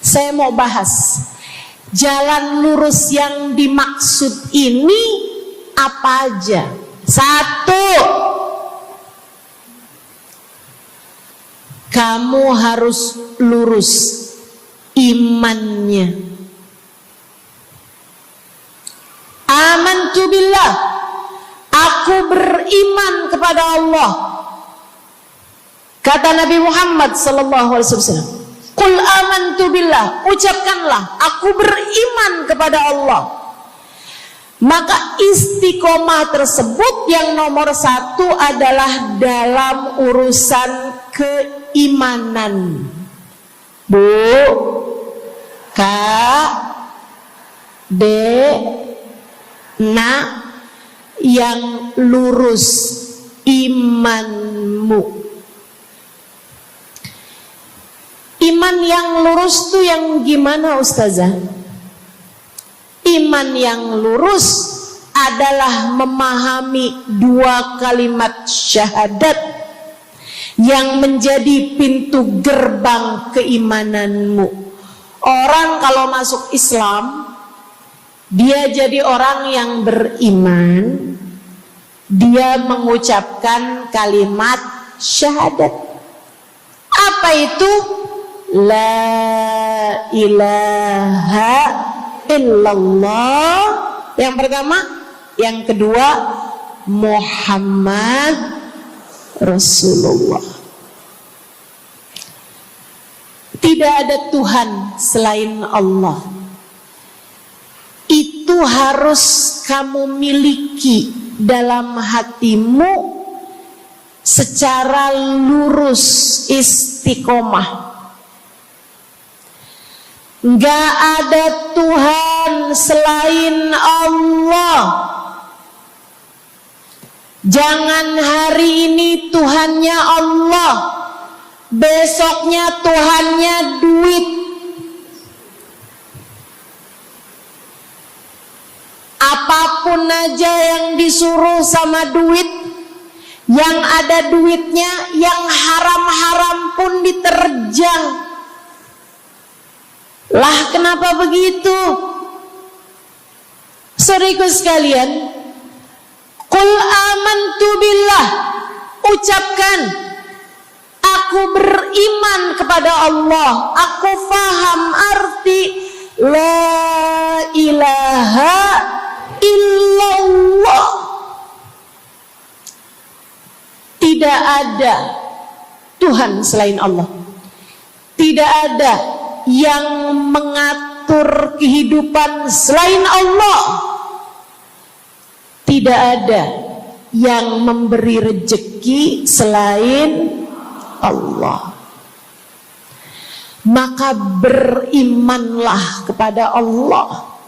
Saya mau bahas jalan lurus yang dimaksud ini apa aja. 1, kamu harus lurus imannya. Amantu billah, aku beriman kepada Allah. Kata Nabi Muhammad sallallahu alaihi wasallam, "Qul amantu billah," ucapkanlah, aku beriman kepada Allah. Maka istiqomah tersebut yang nomor 1 adalah dalam urusan keimanan. Bu, Kak, Dek, Nak, yang lurus imanmu. Iman yang lurus tuh yang gimana, Ustazah? Iman yang lurus adalah memahami 2 kalimat syahadat yang menjadi pintu gerbang keimananmu. Orang kalau masuk Islam, dia jadi orang yang beriman, dia mengucapkan kalimat syahadat. Apa itu? La ilaha illallah. Yang pertama. Yang kedua, Muhammad Rasulullah. Tidak ada Tuhan selain Allah. Itu harus kamu miliki dalam hatimu secara lurus, istiqomah. Gak ada Tuhan selain Allah. Jangan hari ini Tuhannya Allah, besoknya Tuhannya duit. Apapun aja yang disuruh sama duit, yang ada duitnya, yang haram-haram pun diterjang. Lah kenapa begitu? Saudaraku sekalian, Qul amantu billah, ucapkan, aku beriman kepada Allah. Aku faham arti la ilaha illallah. Tidak ada Tuhan selain Allah. Tidak ada yang mengatur kehidupan selain Allah. Tidak ada yang memberi rezeki selain Allah. Maka berimanlah kepada Allah.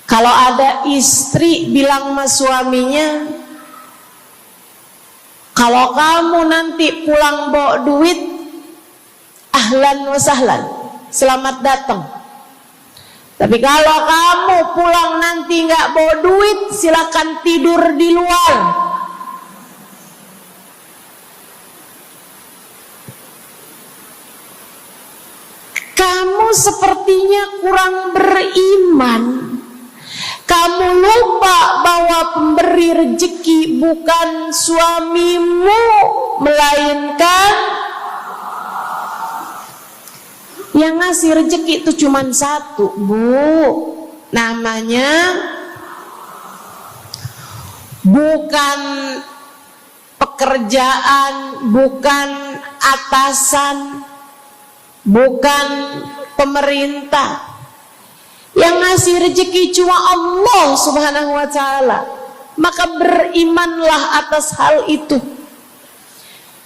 Kalau ada istri bilang sama suaminya, kalau kamu nanti pulang bawa duit, ahlan wa sahlan, selamat datang. Tapi kalau kamu pulang nanti nggak bawa duit, silakan tidur di luar. Kamu sepertinya kurang beriman. Kamu lupa bahwa pemberi rezeki bukan suamimu, melainkan yang ngasih rezeki itu cuma 1, Bu. Namanya bukan pekerjaan, bukan atasan, bukan pemerintah. Yang ngasih rezeki cuma Allah Subhanahu wa ta'ala. Maka berimanlah atas hal itu.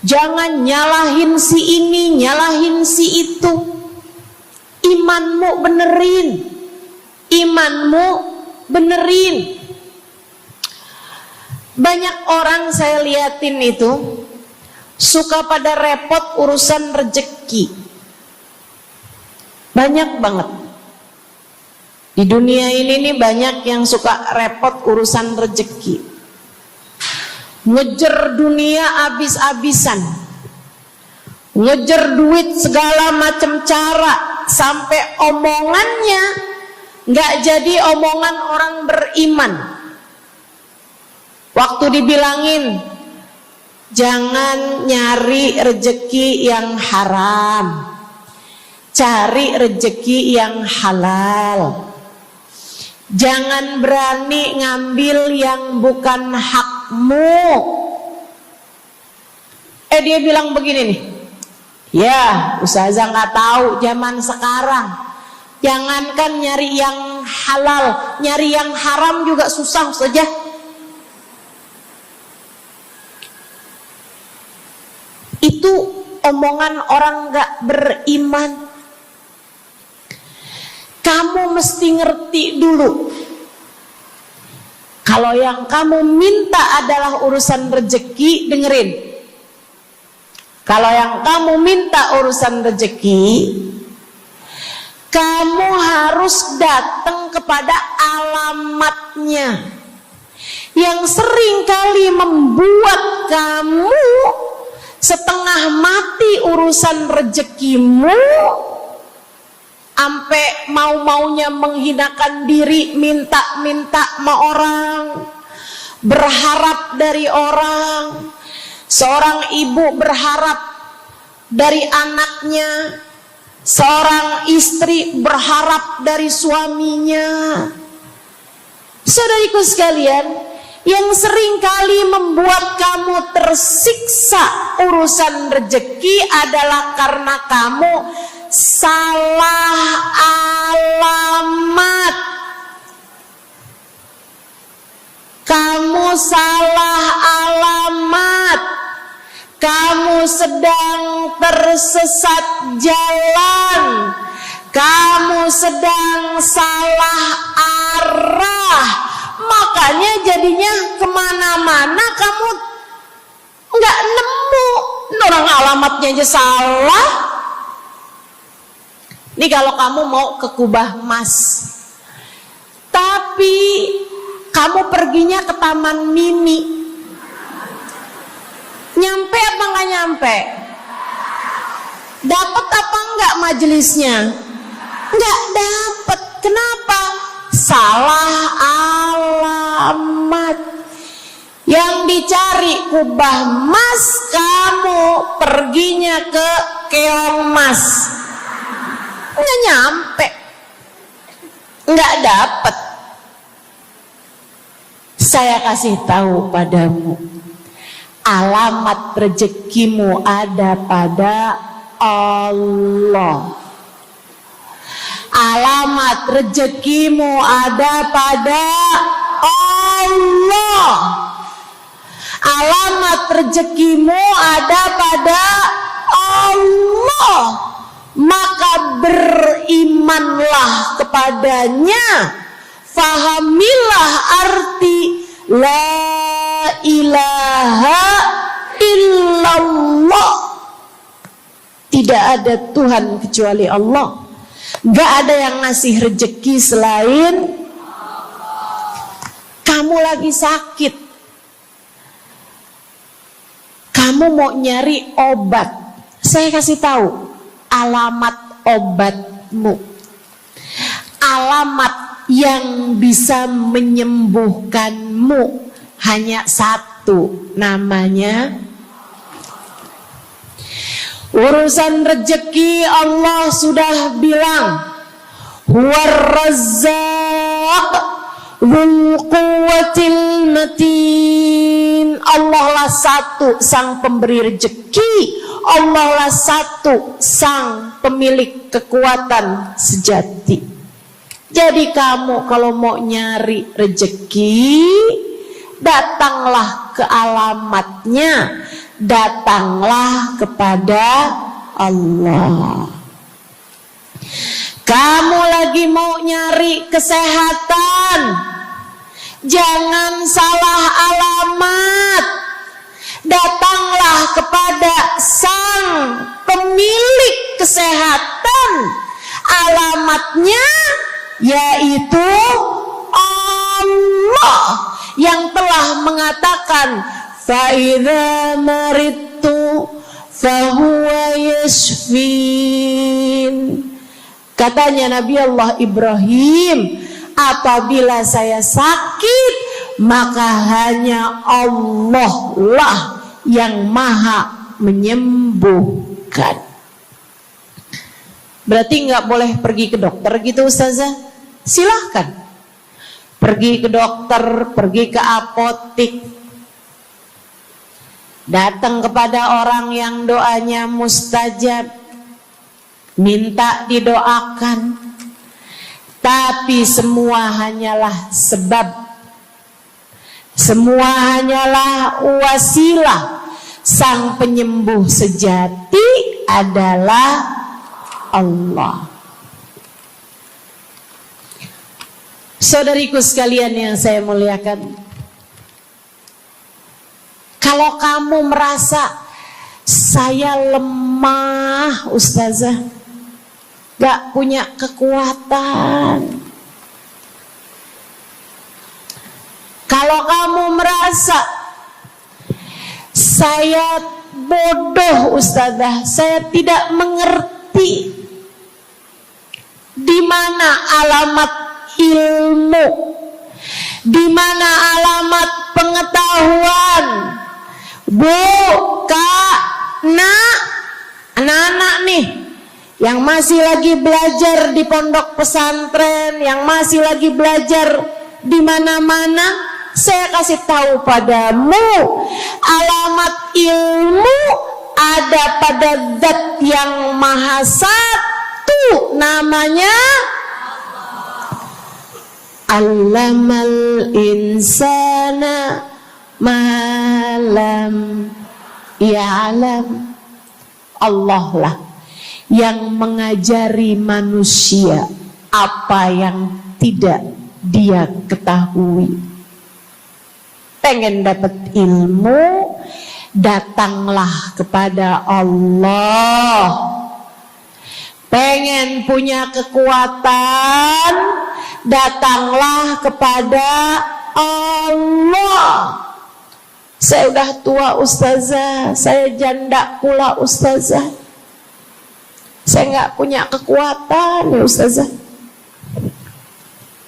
Jangan nyalahin si ini, nyalahin si itu. Imanmu benerin. Imanmu benerin. Banyak orang saya liatin itu suka pada repot urusan rezeki. Banyak banget. Di dunia ini nih banyak yang suka repot urusan rezeki. ngejar dunia abis-abisan, ngejar duit segala macam cara, sampai omongannya nggak jadi omongan orang beriman. Waktu dibilangin jangan nyari rejeki yang haram, cari rejeki yang halal. Jangan berani ngambil yang bukan hakmu. Dia bilang begini nih, ya ustazah nggak tahu zaman sekarang, jangankan nyari yang halal, nyari yang haram juga susah saja. Itu omongan orang nggak beriman. Kamu mesti ngerti dulu, kalau yang kamu minta adalah urusan rezeki, dengerin. Kalau yang kamu minta urusan rezeki, kamu harus datang kepada alamatnya. Yang sering kali membuat kamu setengah mati urusan rezekimu, sampai mau-maunya menghinakan diri, minta-minta sama orang, berharap dari orang. Seorang ibu berharap dari anaknya, seorang istri berharap dari suaminya. Saudariku sekalian, yang sering kali membuat kamu tersiksa urusan rezeki adalah karena kamu salah alamat. Kamu salah alamat. Kamu sedang tersesat jalan. Kamu sedang salah arah. Makanya jadinya kemana-mana kamu nggak nemu. Orang alamatnya aja salah. Ini kalau kamu mau ke Kubah Mas, tapi kamu perginya ke Taman Mini, nyampe apa nggak nyampe? Dapat apa enggak majelisnya? Nggak dapat. Kenapa? Salah alamat. Yang dicari Kubah Mas, kamu perginya ke Keong Mas. Nggak nyampe, nggak dapat. Saya kasih tahu padamu, alamat rezekimu ada pada Allah. Alamat rezekimu ada pada Allah. Alamat rezekimu ada pada Allah. Maka berimanlah kepadanya, fahamilah arti la ilaha illallah. Tidak ada Tuhan kecuali Allah. Gak ada yang ngasih rezeki selain kamu. Lagi sakit, kamu mau nyari obat, saya kasih tahu alamat obatmu. Alamat yang bisa menyembuhkanmu hanya satu, namanya urusan rezeki. Allah sudah bilang, huwar razzaq dzul quwwatil matin. Allah lah satu sang pemberi rezeki. Allah lah satu sang pemilik kekuatan sejati. Jadi kamu kalau mau nyari rezeki, datanglah ke alamatnya, datanglah kepada Allah. Kamu lagi mau nyari kesehatan, jangan salah alamat. Datanglah kepada sang pemilik kesehatan. Alamatnya yaitu Allah yang telah mengatakan, fa idza maridtu fa huwa yashfin. Katanya Nabi Allah Ibrahim, apabila saya sakit, maka hanya Allah lah yang maha menyembuhkan. Berarti nggak boleh pergi ke dokter gitu Ustazah? Silahkan pergi ke dokter, pergi ke apotik, datang kepada orang yang doanya mustajab, minta didoakan. Tapi semua hanyalah sebab, semua hanyalah wasilah. Sang penyembuh sejati adalah Allah. Saudariku sekalian yang saya muliakan, kalau kamu merasa saya lemah Ustazah, gak punya kekuatan, kalau kamu merasa saya bodoh Ustazah, saya tidak mengerti di mana alamat ilmu, di mana alamat pengetahuan. Bu, Kak, Nak, anak-anak nih yang masih lagi belajar di pondok pesantren, yang masih lagi belajar di mana-mana, saya kasih tahu padamu, alamat ilmu ada pada Zat yang Maha Satu, namanya Allamal insana malam ya'lam. Allah lah yang mengajari manusia apa yang tidak dia ketahui. Pengen dapat ilmu, datanglah kepada Allah. Pengen punya kekuatan, datanglah kepada Allah. Saya udah tua Ustazah, saya janda pula Ustazah, saya nggak punya kekuatan ya Ustazah.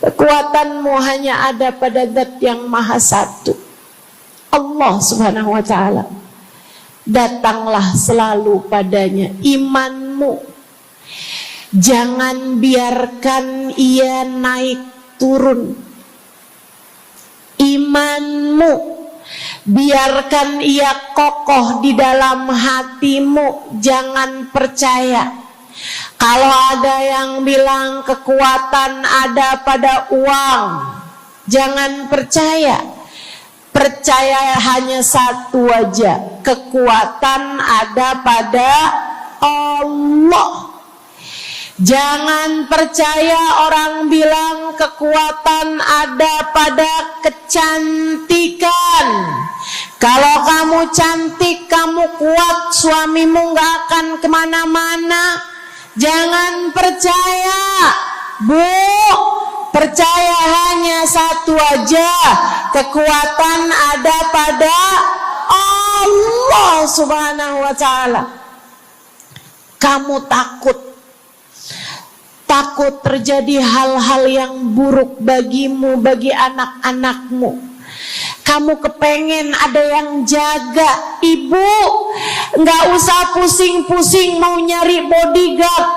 Kekuatanmu hanya ada pada Zat yang Maha Satu, Allah Subhanahu wa Ta'ala. Datanglah selalu padanya. Imanmu jangan biarkan ia naik turun. Imanmu biarkan ia kokoh di dalam hatimu. Jangan percaya kalau ada yang bilang kekuatan ada pada uang. Jangan percaya. Percaya hanya satu aja, kekuatan ada pada Allah. Jangan percaya orang bilang kekuatan ada pada kecantikan. Kalau kamu cantik, kamu kuat, suamimu gak akan kemana-mana. Jangan percaya, Bu. Percaya hanya satu aja, kekuatan ada pada Allah Subhanahu wa Ta'ala. Kamu takut terjadi hal-hal yang buruk bagimu, bagi anak-anakmu. Kamu kepengen ada yang jaga. Ibu, gak usah pusing-pusing mau nyari bodyguard,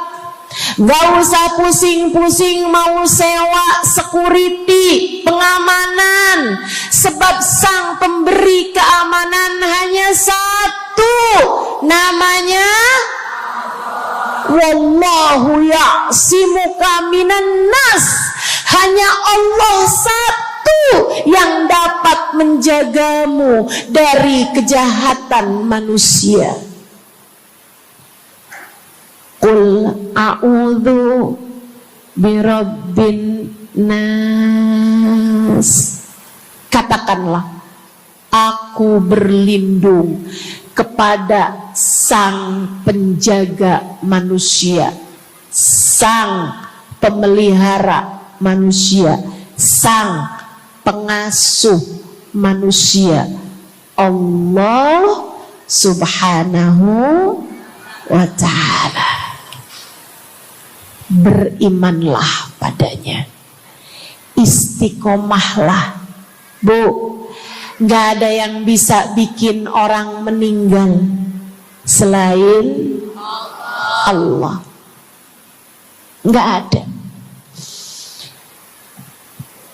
gak usah pusing-pusing mau sewa security, pengamanan. Sebab sang pemberi keamanan hanya satu, namanya Wallahu ya'simuka minan nas. Hanya Allah satu yang dapat menjagamu dari kejahatan manusia. Qul a'udzu birabbin nas. Katakanlah, aku berlindung kepada sang penjaga manusia, sang pemelihara manusia, sang pengasuh manusia. Allah Subhanahu wa ta'ala. Berimanlah padanya, istiqomahlah. Bu, gak ada yang bisa bikin orang meninggal selain Allah. Gak ada.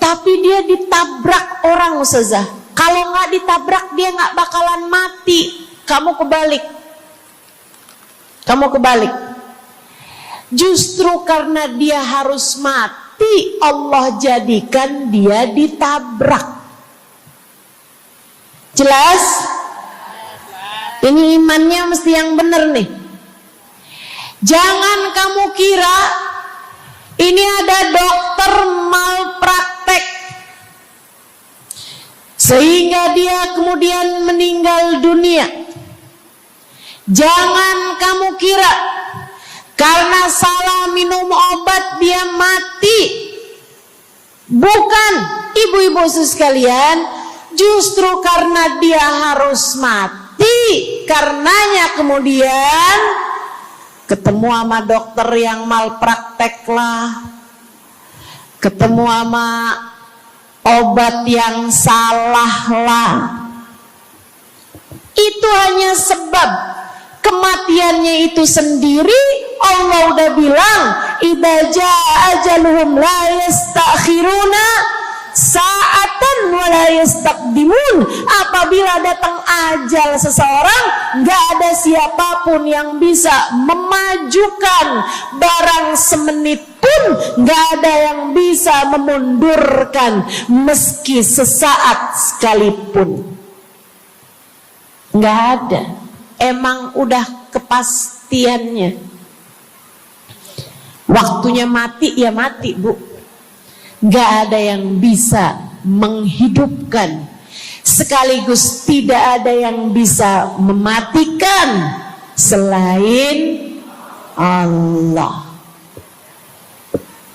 Tapi dia ditabrak orang, Ustazah. Kalau gak ditabrak dia gak bakalan mati. Kamu kebalik. Justru karena dia harus mati, Allah jadikan dia ditabrak. Jelas? Ini imannya mesti yang benar nih. Jangan kamu kira ini ada dokter malpraktek sehingga dia kemudian meninggal dunia. Jangan kamu kira karena salah minum obat dia mati. Bukan, ibu-ibu sekalian, justru karena dia harus mati, karenanya kemudian ketemu sama dokter yang malpraktek lah, ketemu sama obat yang salah lah. Itu hanya sebab kematiannya itu sendiri. Allah udah bilang, idza jaa ajaluhum la yastakhiruna sa'atan wa la yastaqdimun. Apabila datang ajal seseorang, enggak ada siapapun yang bisa memajukan barang semenit pun, enggak ada yang bisa memundurkan meski sesaat sekalipun. Enggak ada. Emang udah kepastiannya. Waktunya mati ya mati, Bu. Gak ada yang bisa menghidupkan, sekaligus tidak ada yang bisa mematikan selain Allah.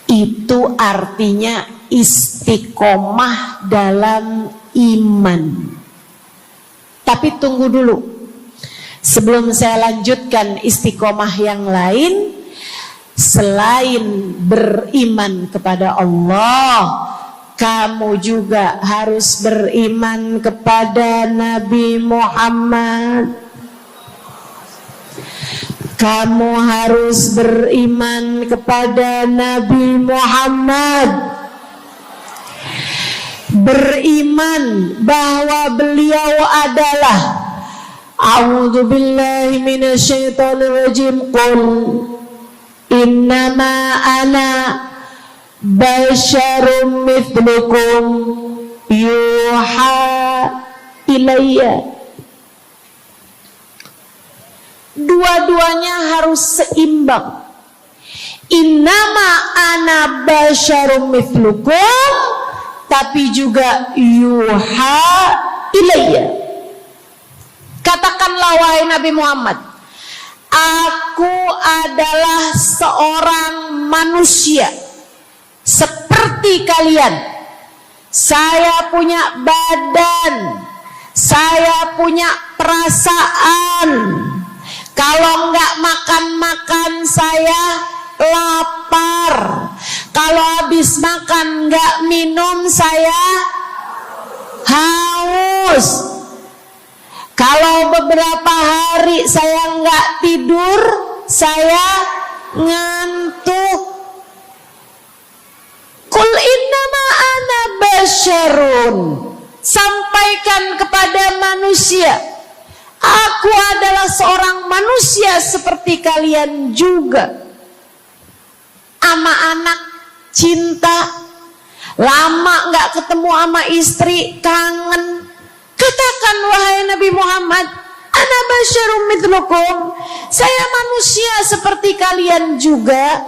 Itu artinya istiqomah dalam iman. Tapi tunggu dulu, sebelum saya lanjutkan istiqomah yang lain. Selain beriman kepada Allah, kamu juga harus beriman kepada Nabi Muhammad. Kamu harus beriman kepada Nabi Muhammad. Beriman bahwa beliau adalah, a'udzubillahi minasyaitonirrajim, qul innama ana basyarum mithlukum yuha ilayya. Dua-duanya harus seimbang. Innama ana basyarum mithlukum, tapi juga yuha ilayya. Katakanlah wahai Nabi Muhammad, aku adalah seorang manusia seperti kalian. Saya punya badan, saya punya perasaan. Kalau nggak makan-makan saya lapar. Kalau habis makan nggak minum saya haus. Kalau beberapa hari saya nggak tidur, saya ngantuk. Qul innama ana basyarun. Sampaikan kepada manusia, aku adalah seorang manusia seperti kalian juga. Sama anak cinta, lama nggak ketemu sama istri, kangen. Katakan wahai Nabi Muhammad, ana basyarum mithlukum, saya manusia seperti kalian juga.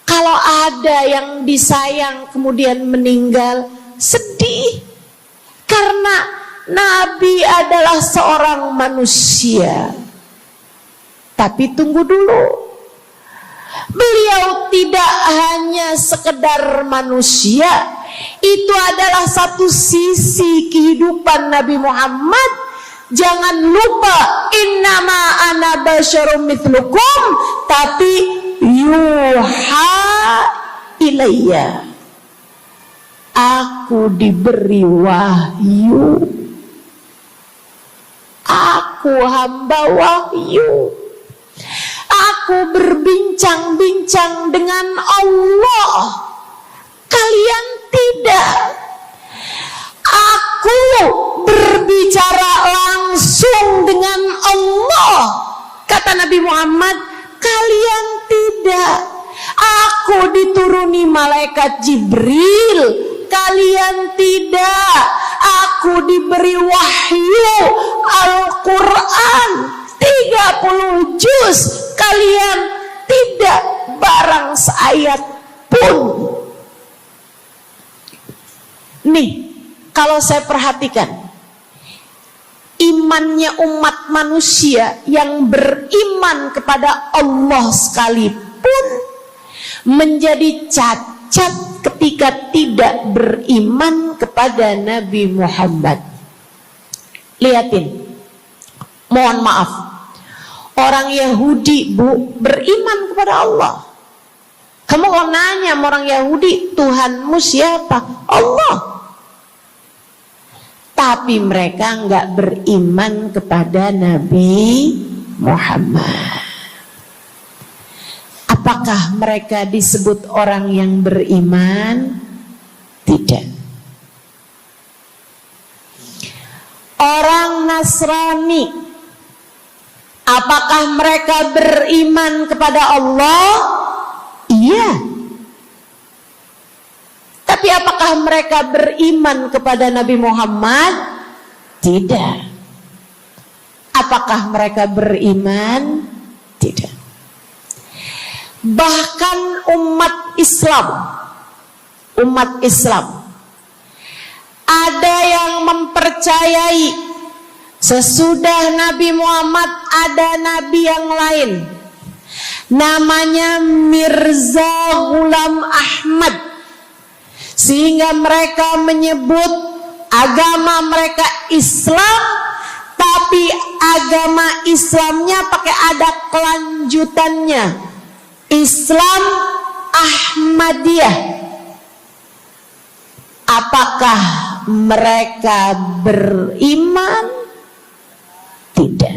Kalau ada yang disayang kemudian meninggal, sedih. Karena Nabi adalah seorang manusia. Tapi tunggu dulu, beliau tidak hanya sekedar manusia, Itu adalah satu sisi kehidupan Nabi Muhammad. Jangan lupa, innama ana basyarum mithlukum, tapi yuha ilayya, aku diberi wahyu, aku hamba wahyu, aku berbincang-bincang dengan Allah, kalian tidak. Aku berbicara langsung dengan Allah, kata Nabi Muhammad, kalian tidak. Aku dituruni malaikat Jibril, kalian tidak. Aku diberi wahyu Al-Quran 30 juz, kalian tidak barang seayat pun. Nih, kalau saya perhatikan, imannya umat manusia yang beriman kepada Allah sekalipun menjadi cacat ketika tidak beriman kepada Nabi Muhammad. Lihatin, mohon maaf, orang Yahudi, Bu, beriman kepada Allah. Kamu kalau nanya sama orang Yahudi, Tuhanmu siapa? Allah. Tapi mereka enggak beriman kepada Nabi Muhammad. Apakah mereka disebut orang yang beriman? Tidak. Orang Nasrani, apakah mereka beriman kepada Allah? Iya. Tapi apakah mereka beriman kepada Nabi Muhammad? Tidak. Apakah mereka beriman? Tidak. Bahkan umat Islam ada yang mempercayai sesudah Nabi Muhammad ada nabi yang lain, namanya Mirza Ghulam Ahmad, sehingga mereka menyebut agama mereka Islam, tapi agama Islamnya pakai ada kelanjutannya, Islam Ahmadiyah. Apakah mereka beriman? Tidak.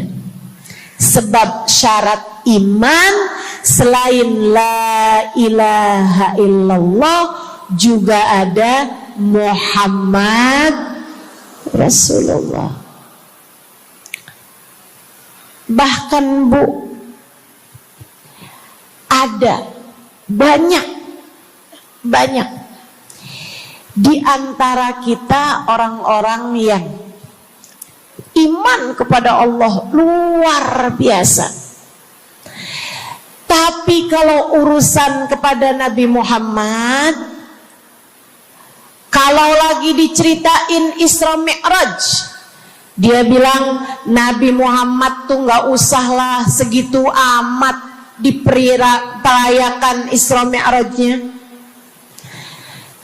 Sebab syarat iman selain la ilaha illallah juga ada Muhammad Rasulullah. Bahkan, Bu, ada banyak di antara kita orang-orang yang iman kepada Allah luar biasa, tapi kalau urusan kepada Nabi Muhammad, kalau lagi diceritain Isra Mi'raj, dia bilang Nabi Muhammad tuh gak usahlah segitu amat diperayakan Isra Mi'rajnya.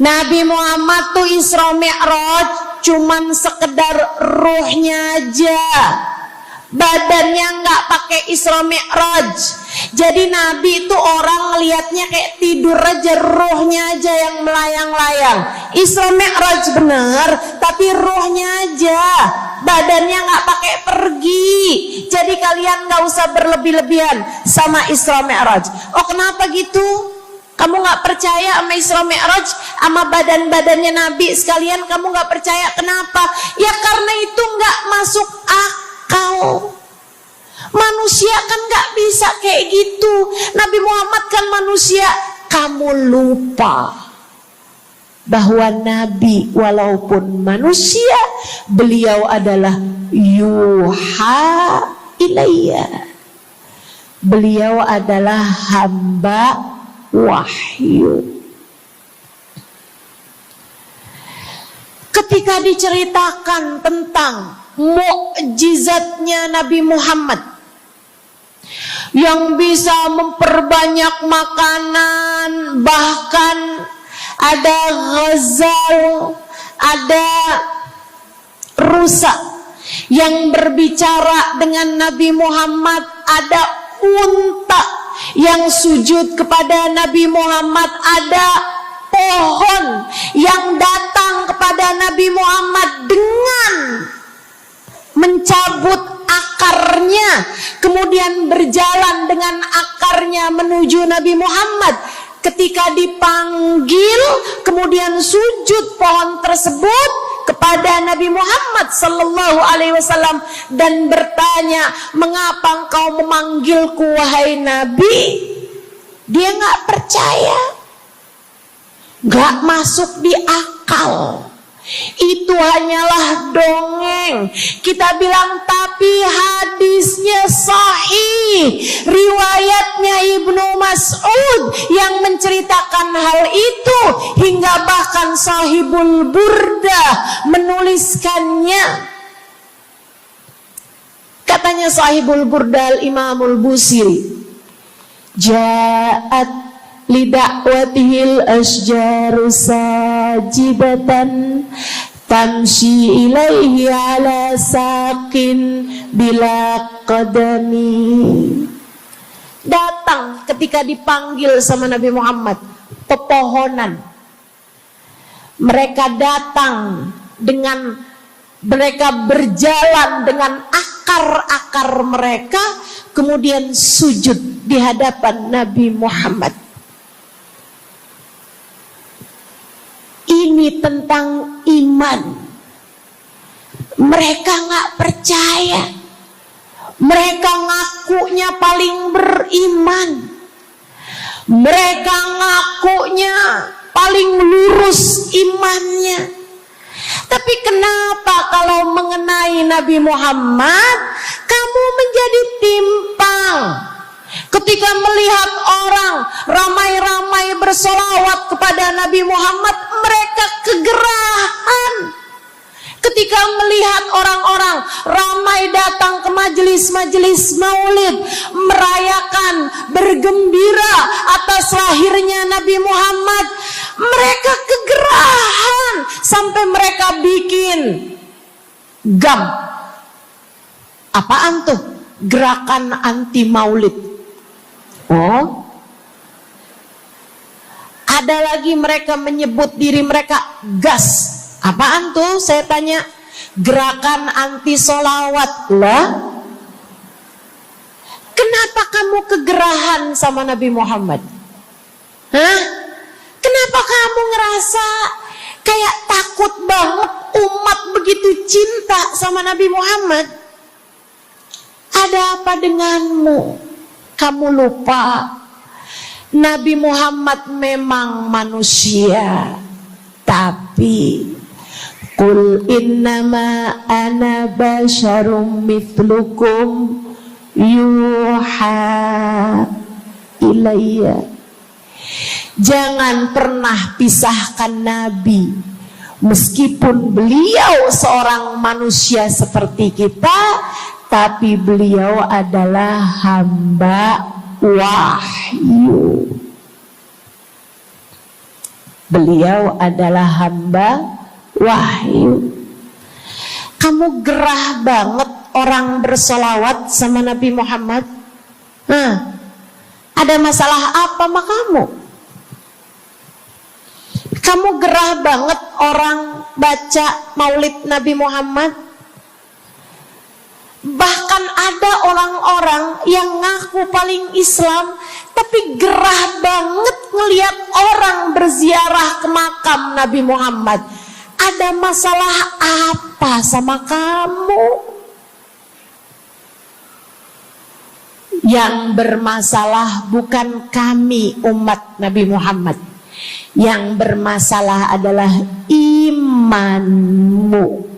Nabi Muhammad tuh Isra Mi'raj cuman sekedar ruhnya aja, badannya nggak pakai Isra Mi'raj. Jadi Nabi itu orang ngelihatnya kayak tidur aja, ruhnya aja yang melayang-layang. Isra Mi'raj bener, tapi ruhnya aja, badannya nggak pakai pergi. Jadi kalian nggak usah berlebih-lebihan sama Isra Mi'raj. Oh, kenapa gitu? Kamu gak percaya sama Isra Mi'raj, sama badan-badannya Nabi sekalian, kamu gak percaya. Kenapa? Ya karena itu gak masuk akal. Manusia kan gak bisa kayak gitu. Nabi Muhammad kan manusia. Kamu lupa bahwa Nabi walaupun manusia, beliau adalah yuha ilayya. Beliau adalah hamba wahyu. Ketika diceritakan tentang mukjizatnya Nabi Muhammad yang bisa memperbanyak makanan, bahkan ada ghazal, ada rusa yang berbicara dengan Nabi Muhammad, ada unta yang sujud kepada Nabi Muhammad, ada pohon yang datang kepada Nabi Muhammad dengan mencabut akarnya, kemudian berjalan dengan akarnya menuju Nabi Muhammad. Ketika dipanggil, kemudian sujud pohon tersebut kepada Nabi Muhammad sallallahu alaihi wasallam dan bertanya, "Mengapa engkau memanggilku wahai Nabi?" Dia nggak percaya, nggak masuk di akal. Itu hanyalah dongeng. Kita bilang tapi hadisnya sahih, riwayatnya Ibnu Mas'ud yang menceritakan hal itu, hingga bahkan Sahibul Burda menuliskannya. Katanya Sahibul Burda Imamul Busiri, ja'at lidakwatihil asjaru sajidatan tamshi ilaihi ala saqin bila qadami. Datang ketika dipanggil sama Nabi Muhammad pepohonan. Mereka datang dengan, mereka berjalan dengan akar-akar mereka, kemudian sujud di hadapan Nabi Muhammad. Ini tentang iman. Mereka nggak percaya. Mereka ngakunya paling beriman. Mereka ngakunya paling lurus imannya. Tapi kenapa kalau mengenai Nabi Muhammad kamu menjadi timpang? Ketika melihat orang ramai-ramai bersolawat kepada Nabi Muhammad, mereka kegerahan. Ketika melihat orang-orang ramai datang ke majelis-majelis maulid, merayakan, bergembira atas lahirnya Nabi Muhammad, mereka kegerahan sampai mereka bikin GAM. Apaan tuh? Gerakan anti maulid. Oh, ada lagi mereka menyebut diri mereka GAS. Apaan tuh? Saya tanya. Gerakan anti solawat lah. Kenapa kamu kegerahan sama Nabi Muhammad? Hah? Kenapa kamu ngerasa kayak takut banget umat begitu cinta sama Nabi Muhammad? Ada apa denganmu? Kamu lupa Nabi Muhammad memang manusia, tapi qul innama ana basyarum mithlukum yuha ilayya. Jangan pernah pisahkan Nabi, meskipun beliau seorang manusia seperti kita, tapi beliau adalah hamba wahyu. Beliau adalah hamba wahyu. Kamu gerah banget orang bersolawat sama Nabi Muhammad. Ada masalah apa sama kamu? Kamu gerah banget orang baca maulid Nabi Muhammad. Bahkan ada orang-orang yang ngaku paling Islam, tapi gerah banget ngelihat orang berziarah ke makam Nabi Muhammad. Ada masalah apa sama kamu? Yang bermasalah bukan kami umat Nabi Muhammad. Yang bermasalah adalah imanmu.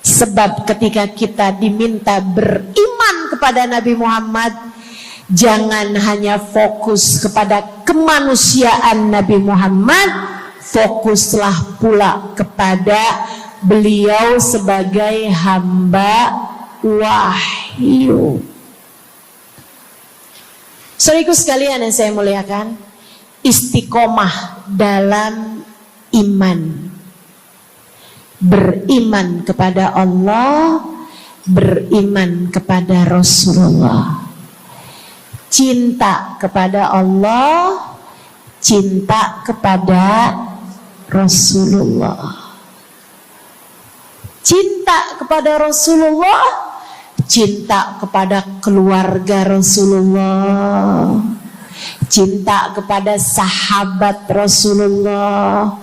Sebab ketika kita diminta beriman kepada Nabi Muhammad, jangan hanya fokus kepada kemanusiaan Nabi Muhammad, fokuslah pula kepada beliau sebagai hamba wahyu. Saudaraku sekalian yang saya muliakan, istiqomah dalam iman. Beriman kepada Allah, beriman kepada Rasulullah. Cinta kepada Allah, cinta kepada Rasulullah. Cinta kepada Rasulullah, cinta kepada keluarga Rasulullah, cinta kepada sahabat Rasulullah,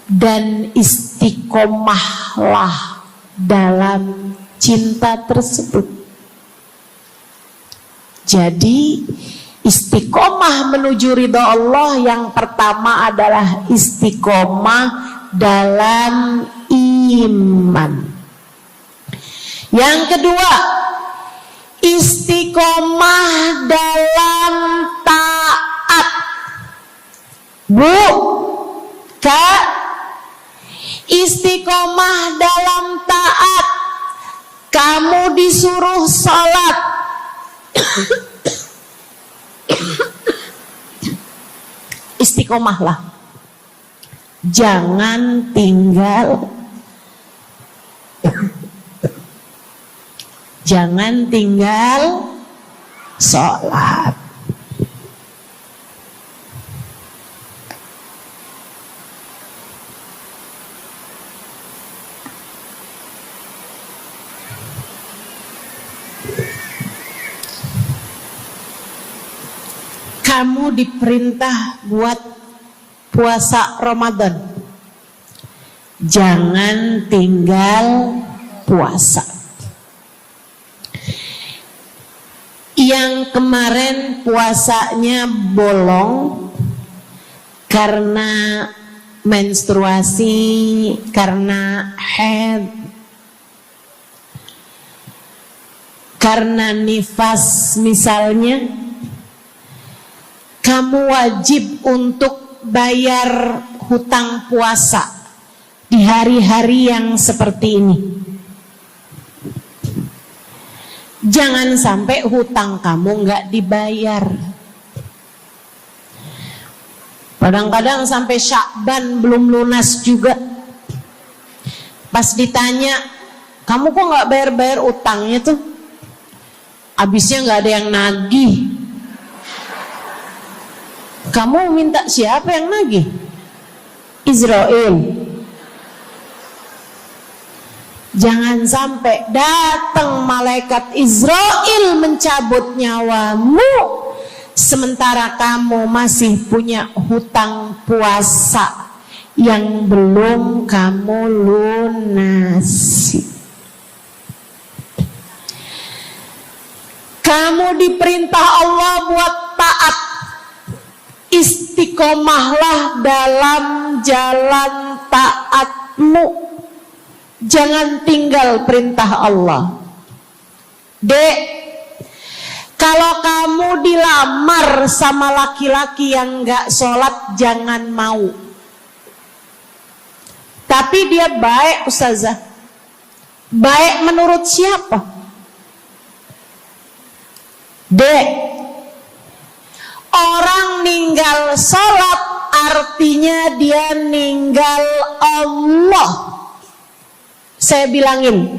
dan istiqomahlah dalam cinta tersebut. Jadi istiqomah menuju ridha Allah yang pertama adalah istiqomah dalam iman. Yang kedua, istiqomah dalam taat. Bu, Kak, istiqomah dalam taat. Kamu disuruh sholat, istiqomahlah. Jangan tinggal sholat. Kamu diperintah buat puasa Ramadan. Jangan tinggal puasa. Yang kemarin puasanya bolong karena menstruasi, karena haid, karena nifas misalnya, kamu wajib untuk bayar hutang puasa di hari-hari yang seperti ini. Jangan sampai hutang kamu nggak dibayar. Kadang-kadang sampai Syakban belum lunas juga. Pas ditanya, kamu kok nggak bayar-bayar utangnya tuh? Habisnya nggak ada yang nagih. Kamu minta siapa yang nagih? Israel. Jangan sampai datang malaikat Israel mencabut nyawamu, sementara kamu masih punya hutang puasa yang belum kamu lunasi. Kamu diperintah Allah buat taat. Istiqomahlah dalam jalan taatmu. Jangan tinggal perintah Allah. Dek, kalau kamu dilamar sama laki-laki yang gak sholat, jangan mau. Tapi dia baik, Ustazah. Baik menurut siapa? Dek, orang ninggal sholat artinya dia ninggal Allah. Saya bilangin,